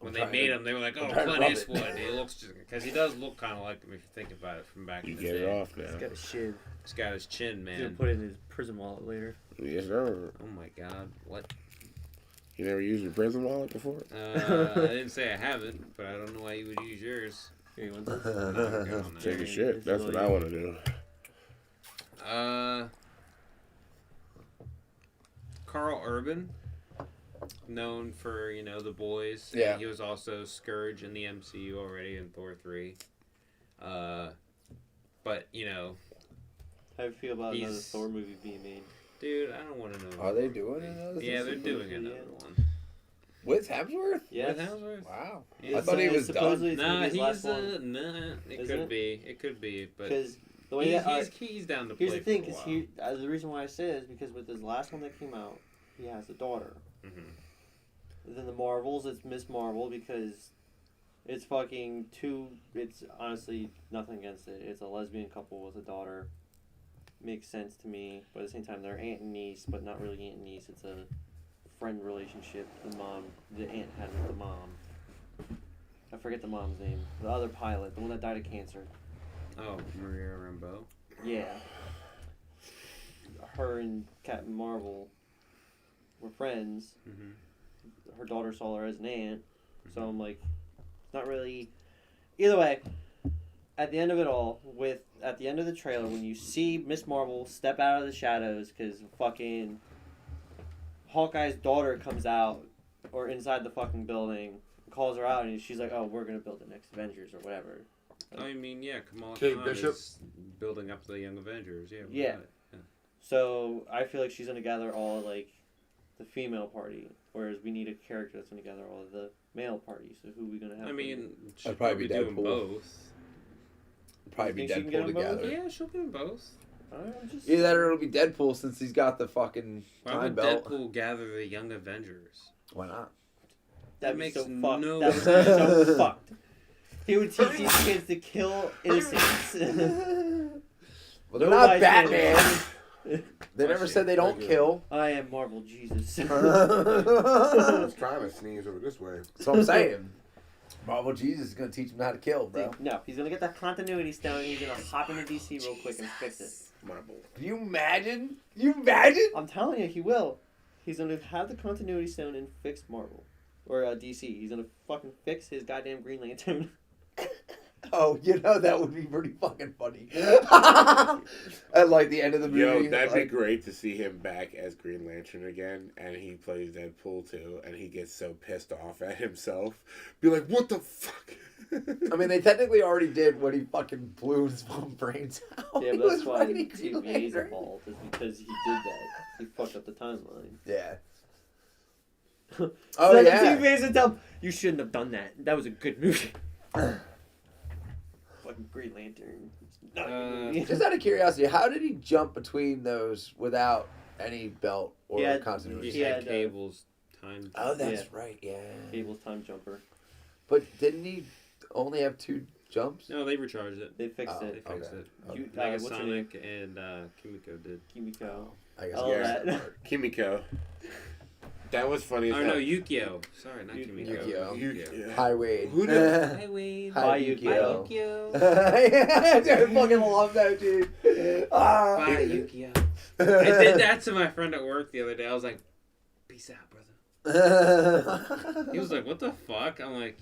When they made him, they were like, "Oh, Clint Eastwood." He looks just because he does look kind of like him if you think about it from back in the You day. get it off now. He's got a shiv. He's got his chin, He's man. gonna put it in his prison wallet later. Yes, sir. Oh my God, what? You never used your prison wallet before? I didn't say I haven't, but I don't know why you would use yours. Here, you want this? No, good on that. Take a shit. That's what I want to do. Carl Urban, known for The Boys. Yeah. He was also Scourge in the MCU already in Thor 3. But How do you feel about another He's- Thor movie being made? dude, I don't want to know. Are they doing another? Yeah, they're doing Yeah. another one. With Hemsworth? Yes. With Hemsworth? Wow. Yeah. I thought he It's was done. supposedly it's gonna Nah, be his he's last one. it Is could it? be. It could be, but Because the way that he's down to play. here's the thing, for a because while. the reason why I say it is because with his last one that came out, he has a daughter. Mhm. Then the Marvels, it's Miss Marvel because it's fucking it's honestly nothing against it. It's a lesbian couple with a daughter. Makes sense to me, but at the same time they're aunt and niece, but not really aunt and niece. It's a friend relationship the aunt had with the mom. I forget the mom's name. The other pilot, the one that died of cancer. Oh, Maria Rambeau. Yeah. Her and Captain Marvel were friends. Mhm. Her daughter saw her as an aunt. So I'm like, it's not really. Either way, at the end of it all, at the end of the trailer, when you see Miss Marvel step out of the shadows because fucking Hawkeye's daughter comes out or inside the fucking building, calls her out, and she's like, "Oh, we're gonna build the next Avengers or whatever." I mean, yeah, Kamala Kate Khan Bishop. is building up the Young Avengers. Yeah. we Yeah. got it. So I feel like she's gonna gather all like the female party, whereas we need a character that's gonna gather all of the male party. So who are we gonna have? I mean, she'll That'd probably be doing Deadpool. both. Probably be You think she can Deadpool get 'em both? together. Yeah, she'll be in both. I'm just Either that or it'll be Deadpool since he's got the fucking Why time would belt. Deadpool gather the Young Avengers? Why not? That makes makes so no fucked. sense. That would be so fucked. He would teach these kids to kill innocents. Well, they're not Nobody's Batman. gonna- They never said they don't kill. I am Marvel Jesus. I was trying to sneeze over this way. That's what I'm saying. Marvel Jesus is gonna teach him how to kill, bro. No, he's gonna get that continuity stone and he's gonna hop into DC real quick and fix it. Marble. Can you imagine? Can you imagine? I'm telling you, he will. He's gonna have the continuity stone and fix Marvel. Or DC. He's gonna fucking fix his goddamn Green Lantern. Oh, that would be pretty fucking funny. At like the end of the movie. Yo, that'd be like, great to see him back as Green Lantern again, and he plays Deadpool too, and he gets so pissed off at himself. Be like, what the fuck? I mean, they technically already did when he fucking blew his own brains out. Yeah, He but that's was why writing Green TVA's Lantern. involved, is because he did that. He fucked up the timeline. Yeah. So Oh, then yeah. the TVA's tell him, you shouldn't have done that. That was a good movie. Fucking Green Lantern. It's not a good movie. Just out of curiosity, how did he jump between those without any belt or He had- continuity? He Yeah, had Cable's time. Oh, that's Yeah. right, yeah. Cable's time jumper. But didn't he only have 2 jumps? No, they recharged it. They fixed Oh, They it. fixed okay. it. Okay. You- Mega what's her name? Sonic and Kimiko did. Kimiko. I guess Oh, I that. missed part. Kimiko. That was funny as Oh hell. no, Yukio. Sorry, not Kimiko. Yukio. Yukio. Hi, Wade. Who the- Hi, Wade. Hi, Bye, Yukio. Yukio. I fucking love that, dude. Ah. Bye, Yukio. I did that to my friend at work the other day. I was like, "Peace out, brother." He was like, "What the fuck?" I'm like,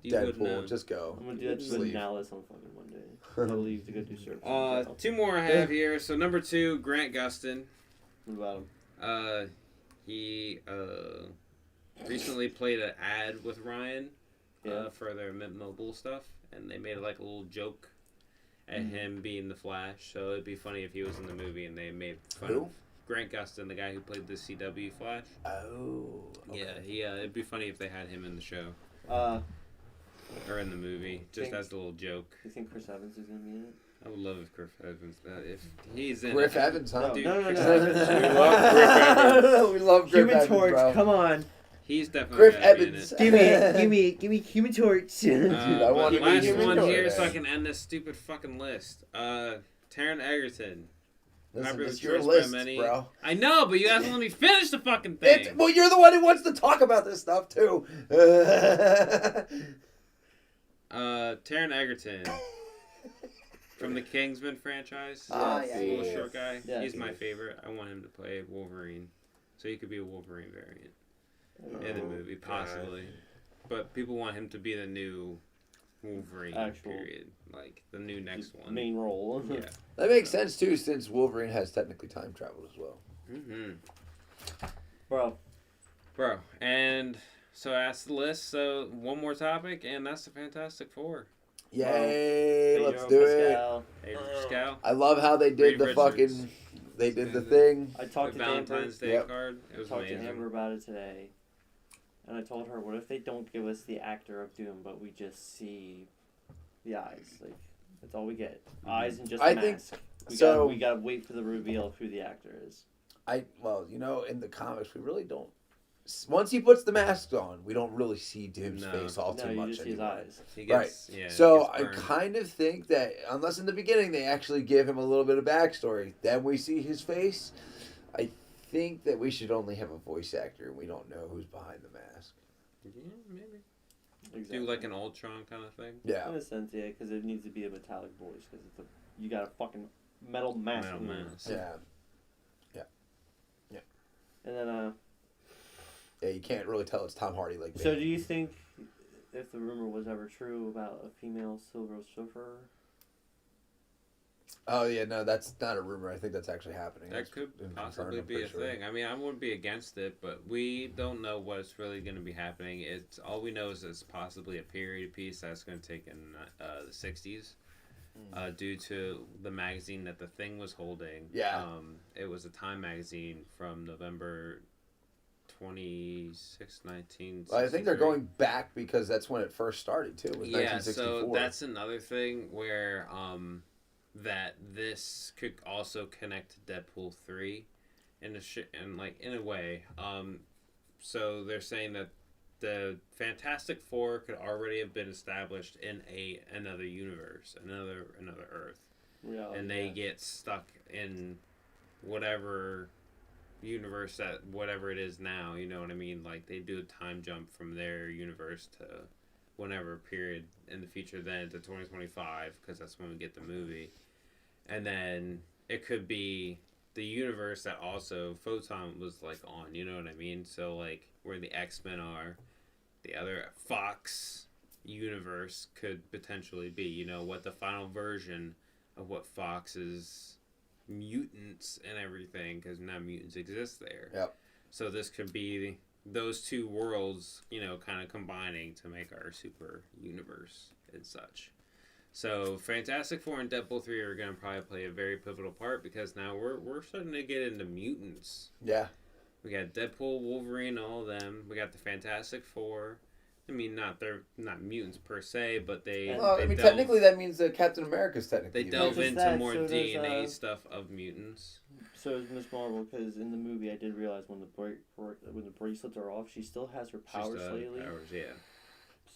"You wouldn't know." Deadpool, just go. I'm gonna do that to Sleep. Dallas on fucking Monday. I'll leave to go do service. 2 more I have here. So number 2, Grant Gustin. What about him? He recently played an ad with Ryan Yeah. for their Mint Mobile stuff, and they made like a little joke at him being the Flash. So it'd be funny if he was in the movie and they made fun Who? of Grant Gustin, the guy who played the CW Flash. Oh. Okay. Yeah, it'd be funny if they had him in the show or in the movie, just Think- as a little joke. You think Chris Evans is gonna be in it? I would love if Griff Evans, if he's in Griff it. Evans, huh? No, Dude, no, Chris no. Evans. We love Griff Evans. We love Griff Human Evans, Torch, bro. come on. He's definitely Griff gotta be in Evans. it. Give me Human Torch. Dude, I But want to be last Human one Torch. here, so I can end this stupid fucking list. Taron Egerton. Listen, Remember it's the your choice list, by many? bro. I know, but you guys won't let me finish the fucking thing. Well, you're the one who wants to talk about this stuff, too. Taron Egerton from the Kingsman franchise. Ah, The yeah, little yeah, short guy. yeah. He's my favorite. I want him to play Wolverine, so he could be a Wolverine variant in the movie, possibly. But people want him to be the new Wolverine. Actual- Period. Like the new next one. Main role. Yeah. That makes sense, too, since Wolverine has technically time travel as well. Mm-hmm. Bro, And so that's the list. So one more topic, and that's the Fantastic Four. Yay, Pedro let's do it. Pascal. Adrian Pascal. I love how they did Reed the Richards. fucking... They did the thing. I The talked to Amber. Valentine's Day Yep. card. It was Talked to amazing. Amber about it today, and I told her, "What if they don't give us the actor of Doom, but we just see the eyes? Like that's all we get, eyes and just a I think- mask. so- We gotta wait for the reveal of who the actor is. Well, in the comics, we really don't... Once he puts the mask on, we don't really see Doom's No. face all No, too you much just see his anymore. eyes. He Right. gets, yeah, So he I gets burned. kind of think that unless in the beginning they actually give him a little bit of backstory, then we see his face. I think that we should only have a voice actor and we don't know who's behind the mask. Yeah, maybe. Exactly. Do like an Ultron kind of thing. Yeah. In a sense, yeah, because it needs to be a metallic voice, because you got a fucking metal mask. Metal in there. mask. Yeah. And then, Yeah, you can't really tell it's Tom Hardy like so me. do you think if the rumor was ever true about a female Silver Surfer? Oh yeah, no, that's not a rumor. I think that's actually happening. That could been possibly confirmed, I'm be a pretty sure. thing. I mean, I wouldn't be against it, but we don't know what's really going to be happening. It's all we know is it's possibly a period piece that's going to take in the 60s. Due to the magazine that the Thing was holding. Yeah. It was a Time magazine from November 1964. I think they're going back because that's when it first started too. Was Yeah, 1964. so that's another thing where that this could also connect to Deadpool 3 in a way. So they're saying that the Fantastic Four could already have been established in another universe, another Earth, and they get stuck in whatever universe that whatever it is now. You know what I mean? Like they do a time jump from their universe to whenever period in the future, then to 2025 because that's when we get the movie, and then it could be the universe that also Photon was like on. You know what I mean? So like where the X-Men are. The other Fox universe could potentially be, you know, what the final version of what Fox's mutants and everything, because now mutants exist there. Yep. So this could be those two worlds, you know, kind of combining to make our super universe and such. So Fantastic Four and Deadpool 3 are going to probably play a very pivotal part because now we're starting to get into mutants. Yeah. We got Deadpool, Wolverine, all of them. We got the Fantastic Four. I mean, they're not mutants per se, but they. Well, they I mean, delve, technically that means that Captain America's technically. they delve just into that, more so does, DNA stuff of mutants. So is Miss Marvel, because in the movie I did realize when the bracelets are off, she still has her powers slightly. Powers, yeah.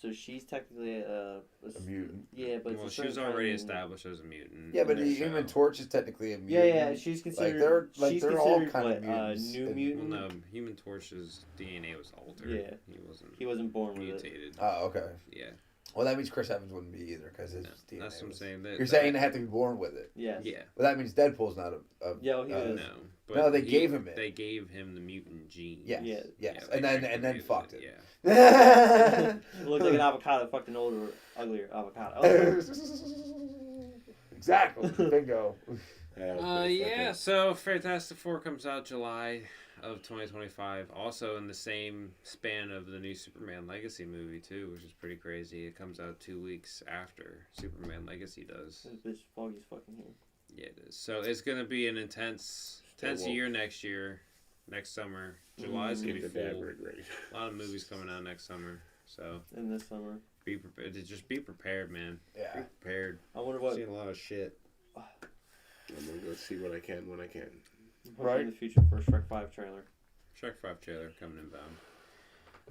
So she's technically a mutant. Yeah, but Well, it's a she was certain already kind of- established as a mutant. Yeah, but in the the show. Human Torch is technically a Yeah, mutant. yeah, she's considered. They're all considered kind of what, mutants. new And- mutant. Well, no, Human Torch's DNA was altered. Yeah. He He wasn't born with it. mutated. Oh, okay. Yeah. Well, that means Chris Evans wouldn't be either because his No, DNA. that's what I'm saying. You're saying they have to be born with it. Yes. Yeah. Well, that means Deadpool's not a Yeah, well, he is. No. But No, they gave him it. They gave him the mutant gene. Yes. Yeah. Yes. Yeah, and they then activated fucked it. Yeah. It looked like an avocado, fucking older, uglier avocado. Exactly. Bingo. Yeah, so Fantastic Four comes out July of 2025. Also in the same span of the new Superman Legacy movie, too, which is pretty crazy. It comes out 2 weeks after Superman Legacy does. This bitch Foggy's fucking here. Yeah, it is. So it's going to be an intense year next summer. July's going to be full. A lot of movies coming out next summer. So In this summer. be prepared. Just be prepared, man. Yeah. Be prepared. I wonder what. Seeing a lot of shit. I'm gonna go see what I can when I can. Right. In the future for a Shrek 5 trailer. Shrek 5 trailer coming inbound.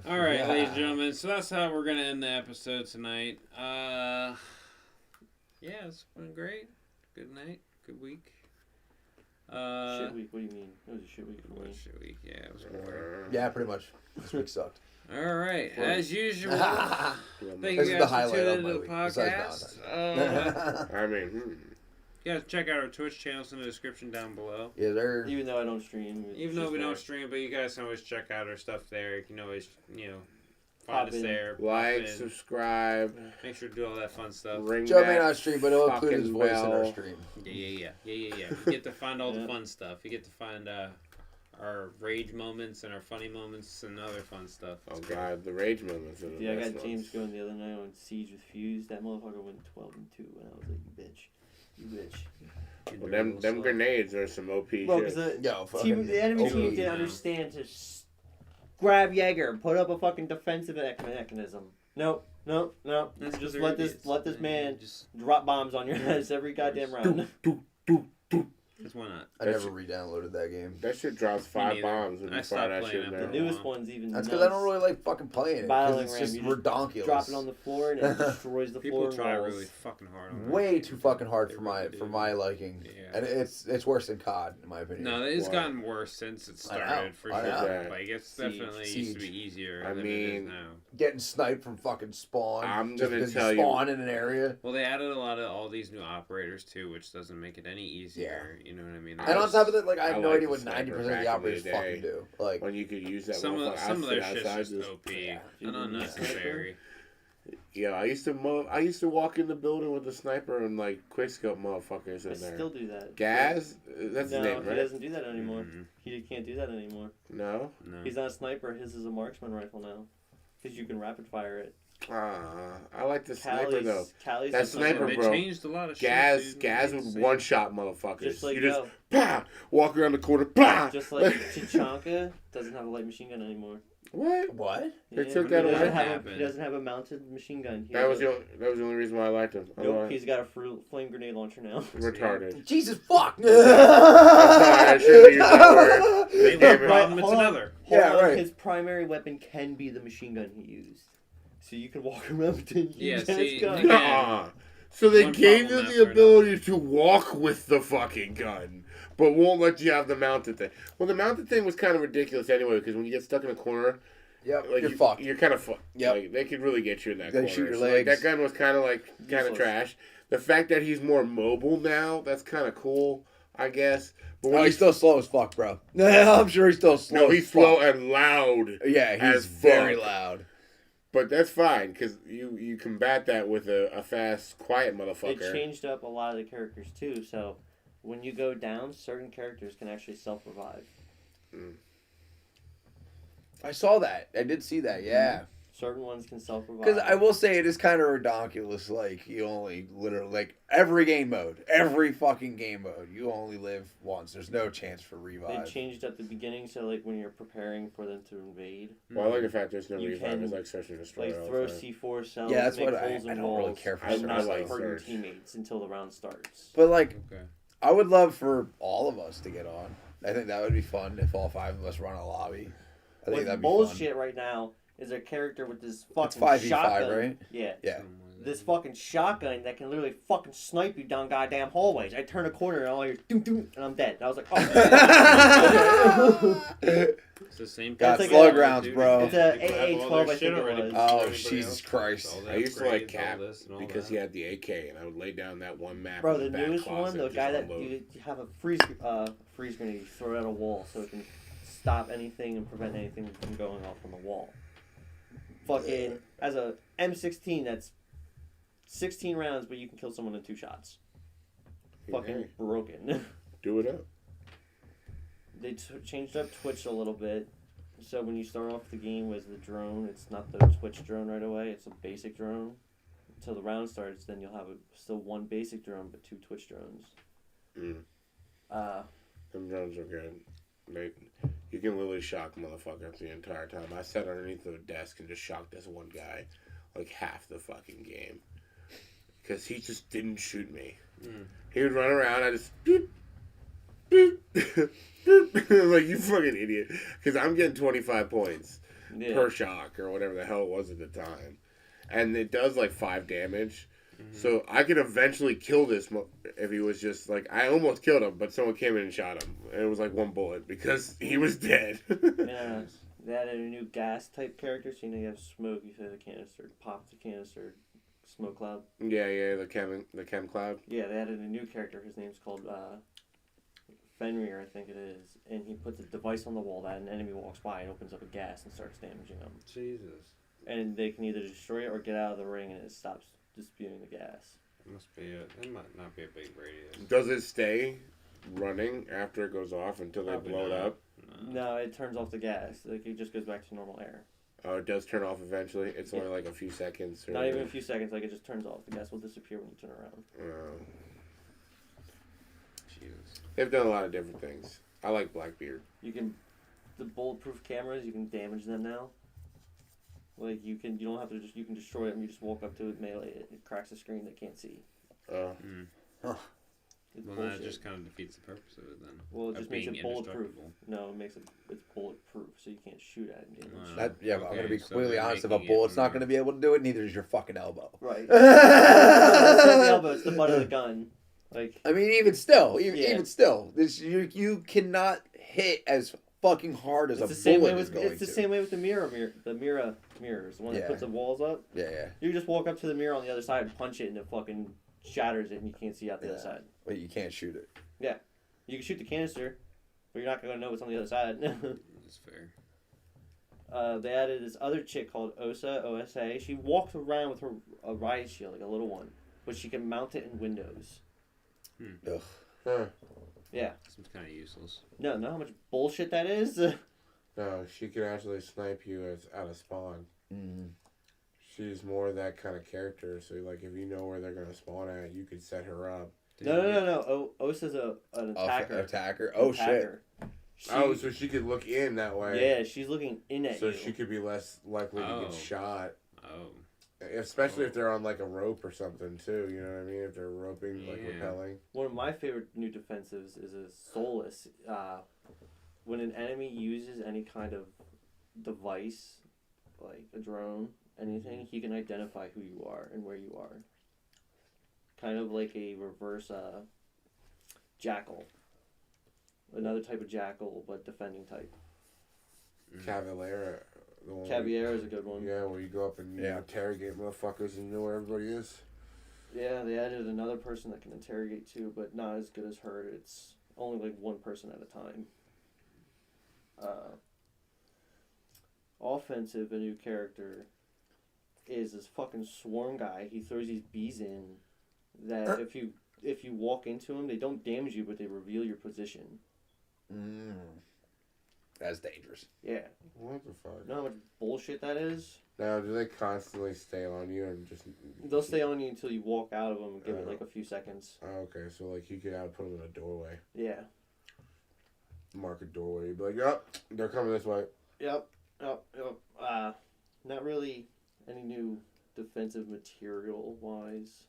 All right, ladies and gentlemen. So that's how we're gonna end the episode tonight. Yeah, it's been great. Good night. Good week. Shit week. What do you mean? It was a shit week for me. Shit week. Yeah, it was boring. Yeah, pretty much. This week sucked. All right, as usual. Thank This you is the guys for highlight tuning of into my the week, besides podcast. I mean, You guys check out our Twitch channels in the description down below. Yeah, they're. Even though I don't stream. Even though we don't stream, but you guys can always check out our stuff there. You can always, find us there. pop like, in, subscribe, Make sure to do all that fun stuff. ring Joe that may not stream, but he'll include his fucking voice in our bell. stream. Yeah. You get to find all the fun stuff. You get to find our rage moments and our funny moments and other fun stuff. Oh god, the rage moments are the Yeah, I best got James ones. going the other night on Siege with Fuse. That motherfucker went 12-2, and I was like, you bitch. You bitch. Well, them grenades are some OP Bro, because shit. the enemy team OP. didn't understand to grab Jaeger and put up a fucking defensive mechanism. Nope. That's Just what let they're this idiots. man Just drop bombs on your heads every goddamn round. why not? I never re-downloaded that game. That shit drops 5 neither. bombs when I you stopped fire that playing shit in after there. The newest one's even That's nuts. because I don't really like fucking playing it. Battling Because it's ram, just you just redonkulous. drop it on the floor and it destroys the People floor. try walls. really fucking hard on Way too fucking hard They for really my do. liking. Yeah. And it's worse than COD in my opinion. No, it's Wow. gotten worse since it I know. started, for I sure. know. Like, it's Siege. definitely used to be Siege. easier I than it is mean- now. Getting sniped from fucking spawn. I'm just gonna because tell you you- spawn in an area. Well, they added a lot of all these new operators, too, which doesn't make it any easier. You know what I mean? And on top of that, like I I have no like idea the what sniper 90% of back the in operators the fucking day. do. Like When you could use that some motherfucker of their outside, shit's outside, just just- OP Yeah. and unnecessary. Yeah, I used to walk in the building with the sniper and like quickscope motherfuckers I in there. still do that. Gaz? That's No, his name, he right? doesn't do that anymore. Mhm. He can't do that anymore. No? No. He's not a sniper. His is a marksman rifle now. Because you can rapid fire it. I like the sniper though. Callie's That just sniper, They bro. changed a lot of Gaz shit. would one shot motherfuckers. Just like you just walk around the corner, just like Tachanka doesn't have a light machine gun anymore. What? They took he that doesn't away? have he doesn't have a mounted machine gun. That was the only reason why I liked him. Nope, he's got a flame grenade launcher now. Retarded. Jesus fuck! I'm sorry, I shouldn't use that word. They Damn have it. a problem, it's another. His primary weapon can be the machine gun he used. So you can walk around and use his gun. Nuh-uh. So they One gave you problem the after ability to walk with the fucking gun, but won't let you have the mounted thing. Well, the mounted thing was kind of ridiculous anyway, because when you get stuck in a corner, Yep, like you're fucked. You're kind of fucked. Yep. Like, they could really get you in that They corner. shoot your So, like, legs. that gun was kind of Useless. trash. The fact that he's more mobile now, that's kind of cool, I guess. But when He's still slow as fuck, bro. I'm sure he's still slow. no, as he's fuck. slow and loud. Yeah, he's as very fuck. loud. But that's fine, because you combat that with a fast, quiet motherfucker. They changed up a lot of the characters too, so when you go down, certain characters can actually self-revive. I saw that. I did see that. Yeah. Certain ones can self-revive. Because I will say it is kind of ridiculous. Like you only literally every game mode, every fucking game mode, you only live once. There's no chance for They revive. changed at the beginning, so like when you're preparing for them to invade, Well, I like the fact there's no You revive. can, It's like search and destroy. like all the throw time. C4 cells, Yeah, that's make what holes I in don't walls, really care for and search. not I like hurt your search. teammates until the round starts. But like, Okay. I would love for all of us to get on. I think that would be fun if all 5 of us run a lobby. I think What's that'd be bullshit fun. right now is a character with this It's fucking 5v5, shotgun. right? Yeah. Yeah. This fucking shotgun that can literally fucking snipe you down goddamn hallways. I turn a corner and all you're doom doom and I'm dead. And I was like, oh. It's the same. Got like slug a- rounds, bro. It's a People have all AA-12, their I think shit it already was. before Oh, everybody Jesus else. Christ. All the I used to like upgrades, Cap all this and all because that. he had the AK, and I would lay down that one map. Bro, in the back newest closet one, the and guy just that unload. you have a freeze grenade, you throw it at a wall so it can stop anything and prevent anything from going off on the wall. Fucking, as a M16, that's 16 rounds, but you can kill someone in 2 shots. Fucking Hey, broken. do it up. They changed up Twitch a little bit. So when you start off the game with the drone, it's not the Twitch drone right away. It's a basic drone. Until the round starts, then you'll have still 1 basic drone, but 2 Twitch drones. Them drones are good. You can literally shock motherfuckers the entire time. I sat underneath the desk and just shocked this one guy like half the fucking game. Because he just didn't shoot me. He would run around, I just boop, boop, boop. Like, you fucking idiot. Because I'm getting 25 points per shock or whatever the hell it was at the time. And it does like 5 damage. So I could eventually kill this if he was just like, I almost killed him, but someone came in and shot him. And it was like 1 bullet because he was dead. Yeah, they added a new gas type character, so you have smoke, you throw the canister, pop the canister, smoke cloud. Yeah, the chem cloud. Yeah, they added a new character, his name's called Fenrir, I think it is, and he puts a device on the wall that an enemy walks by and opens up a gas and starts damaging them. Jesus. And they can either destroy it or get out of the ring and it stops spewing the gas. Must be it. It might not be a big radius. Does it stay running after it goes off until they Probably blow it not. up? No, it turns off the gas. Like, it just goes back to normal air. Oh, it does turn off eventually. It's only like a few seconds. Or Not even a few seconds, like it just turns off. The gas will disappear when you turn around. Jesus. They've done a lot of different things. I like Blackbeard. The bulletproof cameras, you can damage them now. Like, you don't have to you can destroy them, you just walk up to it, melee it, it cracks the screen, they can't see. It's Well, bullshit. that just kind of defeats the purpose of it then. Well, it of just makes being it bulletproof. indestructible. No, it makes it's bulletproof, so you can't shoot at it and damage. Wow. That, yeah, but I'm Okay, gonna be so completely they're honest. If a making it bullet's not more- gonna be able to do it, neither is your fucking elbow. Right. It's not the elbow, it's the butt of the gun. Like, I mean, even still, Yeah. this you cannot hit as fucking hard as it's a the same way bullet is with going it's the to. same way with the mirror mirrors, the one that Yeah. puts the walls up. Yeah. You just walk up to the mirror on the other side and punch it and it fucking shatters it and you can't see out the other Yeah. side. But you can't shoot it. You can shoot the canister, but you're not gonna know what's on the other side. That's fair. They added this other chick called OSA. She walks around with a riot shield, like a little one, but she can mount it in windows. Ugh. Huh. Yeah. Seems kind of useless. No, know how much bullshit that is? No, she could actually snipe you out of spawn. She's more that kind of character. So like, if you know where they're gonna spawn at, you could set her up. No. Osa's an attacker. Attacker. Oh Attacker. So she could look in that way. Yeah, she's looking in at So you. she could be less likely to get shot. Oh. Especially if they're on like a rope or something too. You know what I mean? If they're roping, like repelling. One of my favorite new defensives is a Soulless. When an enemy uses any kind of device, like a drone, anything, he can identify who you are and where you are. Kind of like a reverse jackal. Another type of jackal, but defending type. Cavalera. Caviera is a good one. Yeah, where you go up and you interrogate motherfuckers and you know where everybody is. Yeah, they added another person that can interrogate too, but not as good as her. It's only like one person at a time. Offensive, a new character is this fucking swarm guy. He throws these bees in that if you walk into them, they don't damage you, but they reveal your position. That's dangerous. Yeah. What the fuck? You know how much bullshit that is? Now, do they constantly stay on you and just... They'll stay on you until you walk out of them and give it like a few seconds. Oh, okay, so like you could output them in a doorway. Yeah. Mark a doorway. You'd be like, yep, they're coming this way. Yep. Not really any new defensive material wise.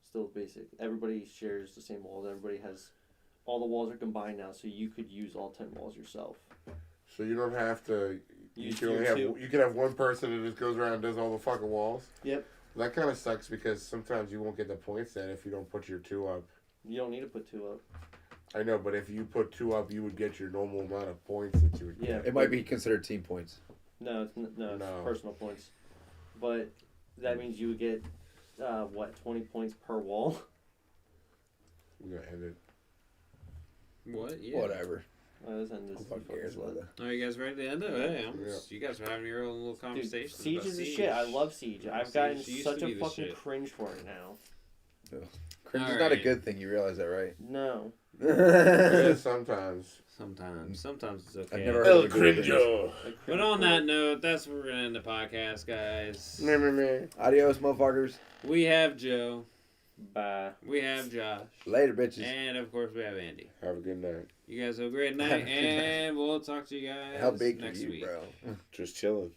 Still basic. Everybody shares the same walls. Everybody has... All the walls are combined now, so you could use all 10 walls yourself. So you don't have to... You two. can have one person that just goes around and does all the fucking walls. Yep. That kind of sucks because sometimes you won't get the points then if you don't put your 2 up. You don't need to put 2 up. I know, but if you put 2 up, you would get your normal amount of points that you would get. It might be considered team points. No, it's personal points. But that means you would get, 20 points per wall? We're going to end it. What? Yeah. Whatever. Let's end this. Who cares about that? Are you guys ready to end it? Hey, you guys are having your own little conversation. Siege is the shit. I love Siege. I've gotten such a fucking cringe for it now. Cringe is not a good thing. You realize that, right? No. Yeah, sometimes. Sometimes it's okay. I've never heard of cringe. But on that note, that's where we're going to end the podcast, guys. Adios, motherfuckers. We have Joe. Bye. We have Josh. Later, bitches. And, of course, we have Andy. Have a good night. You guys have a great night, and we'll talk to you guys How big next are you, week. bro? Just chilling.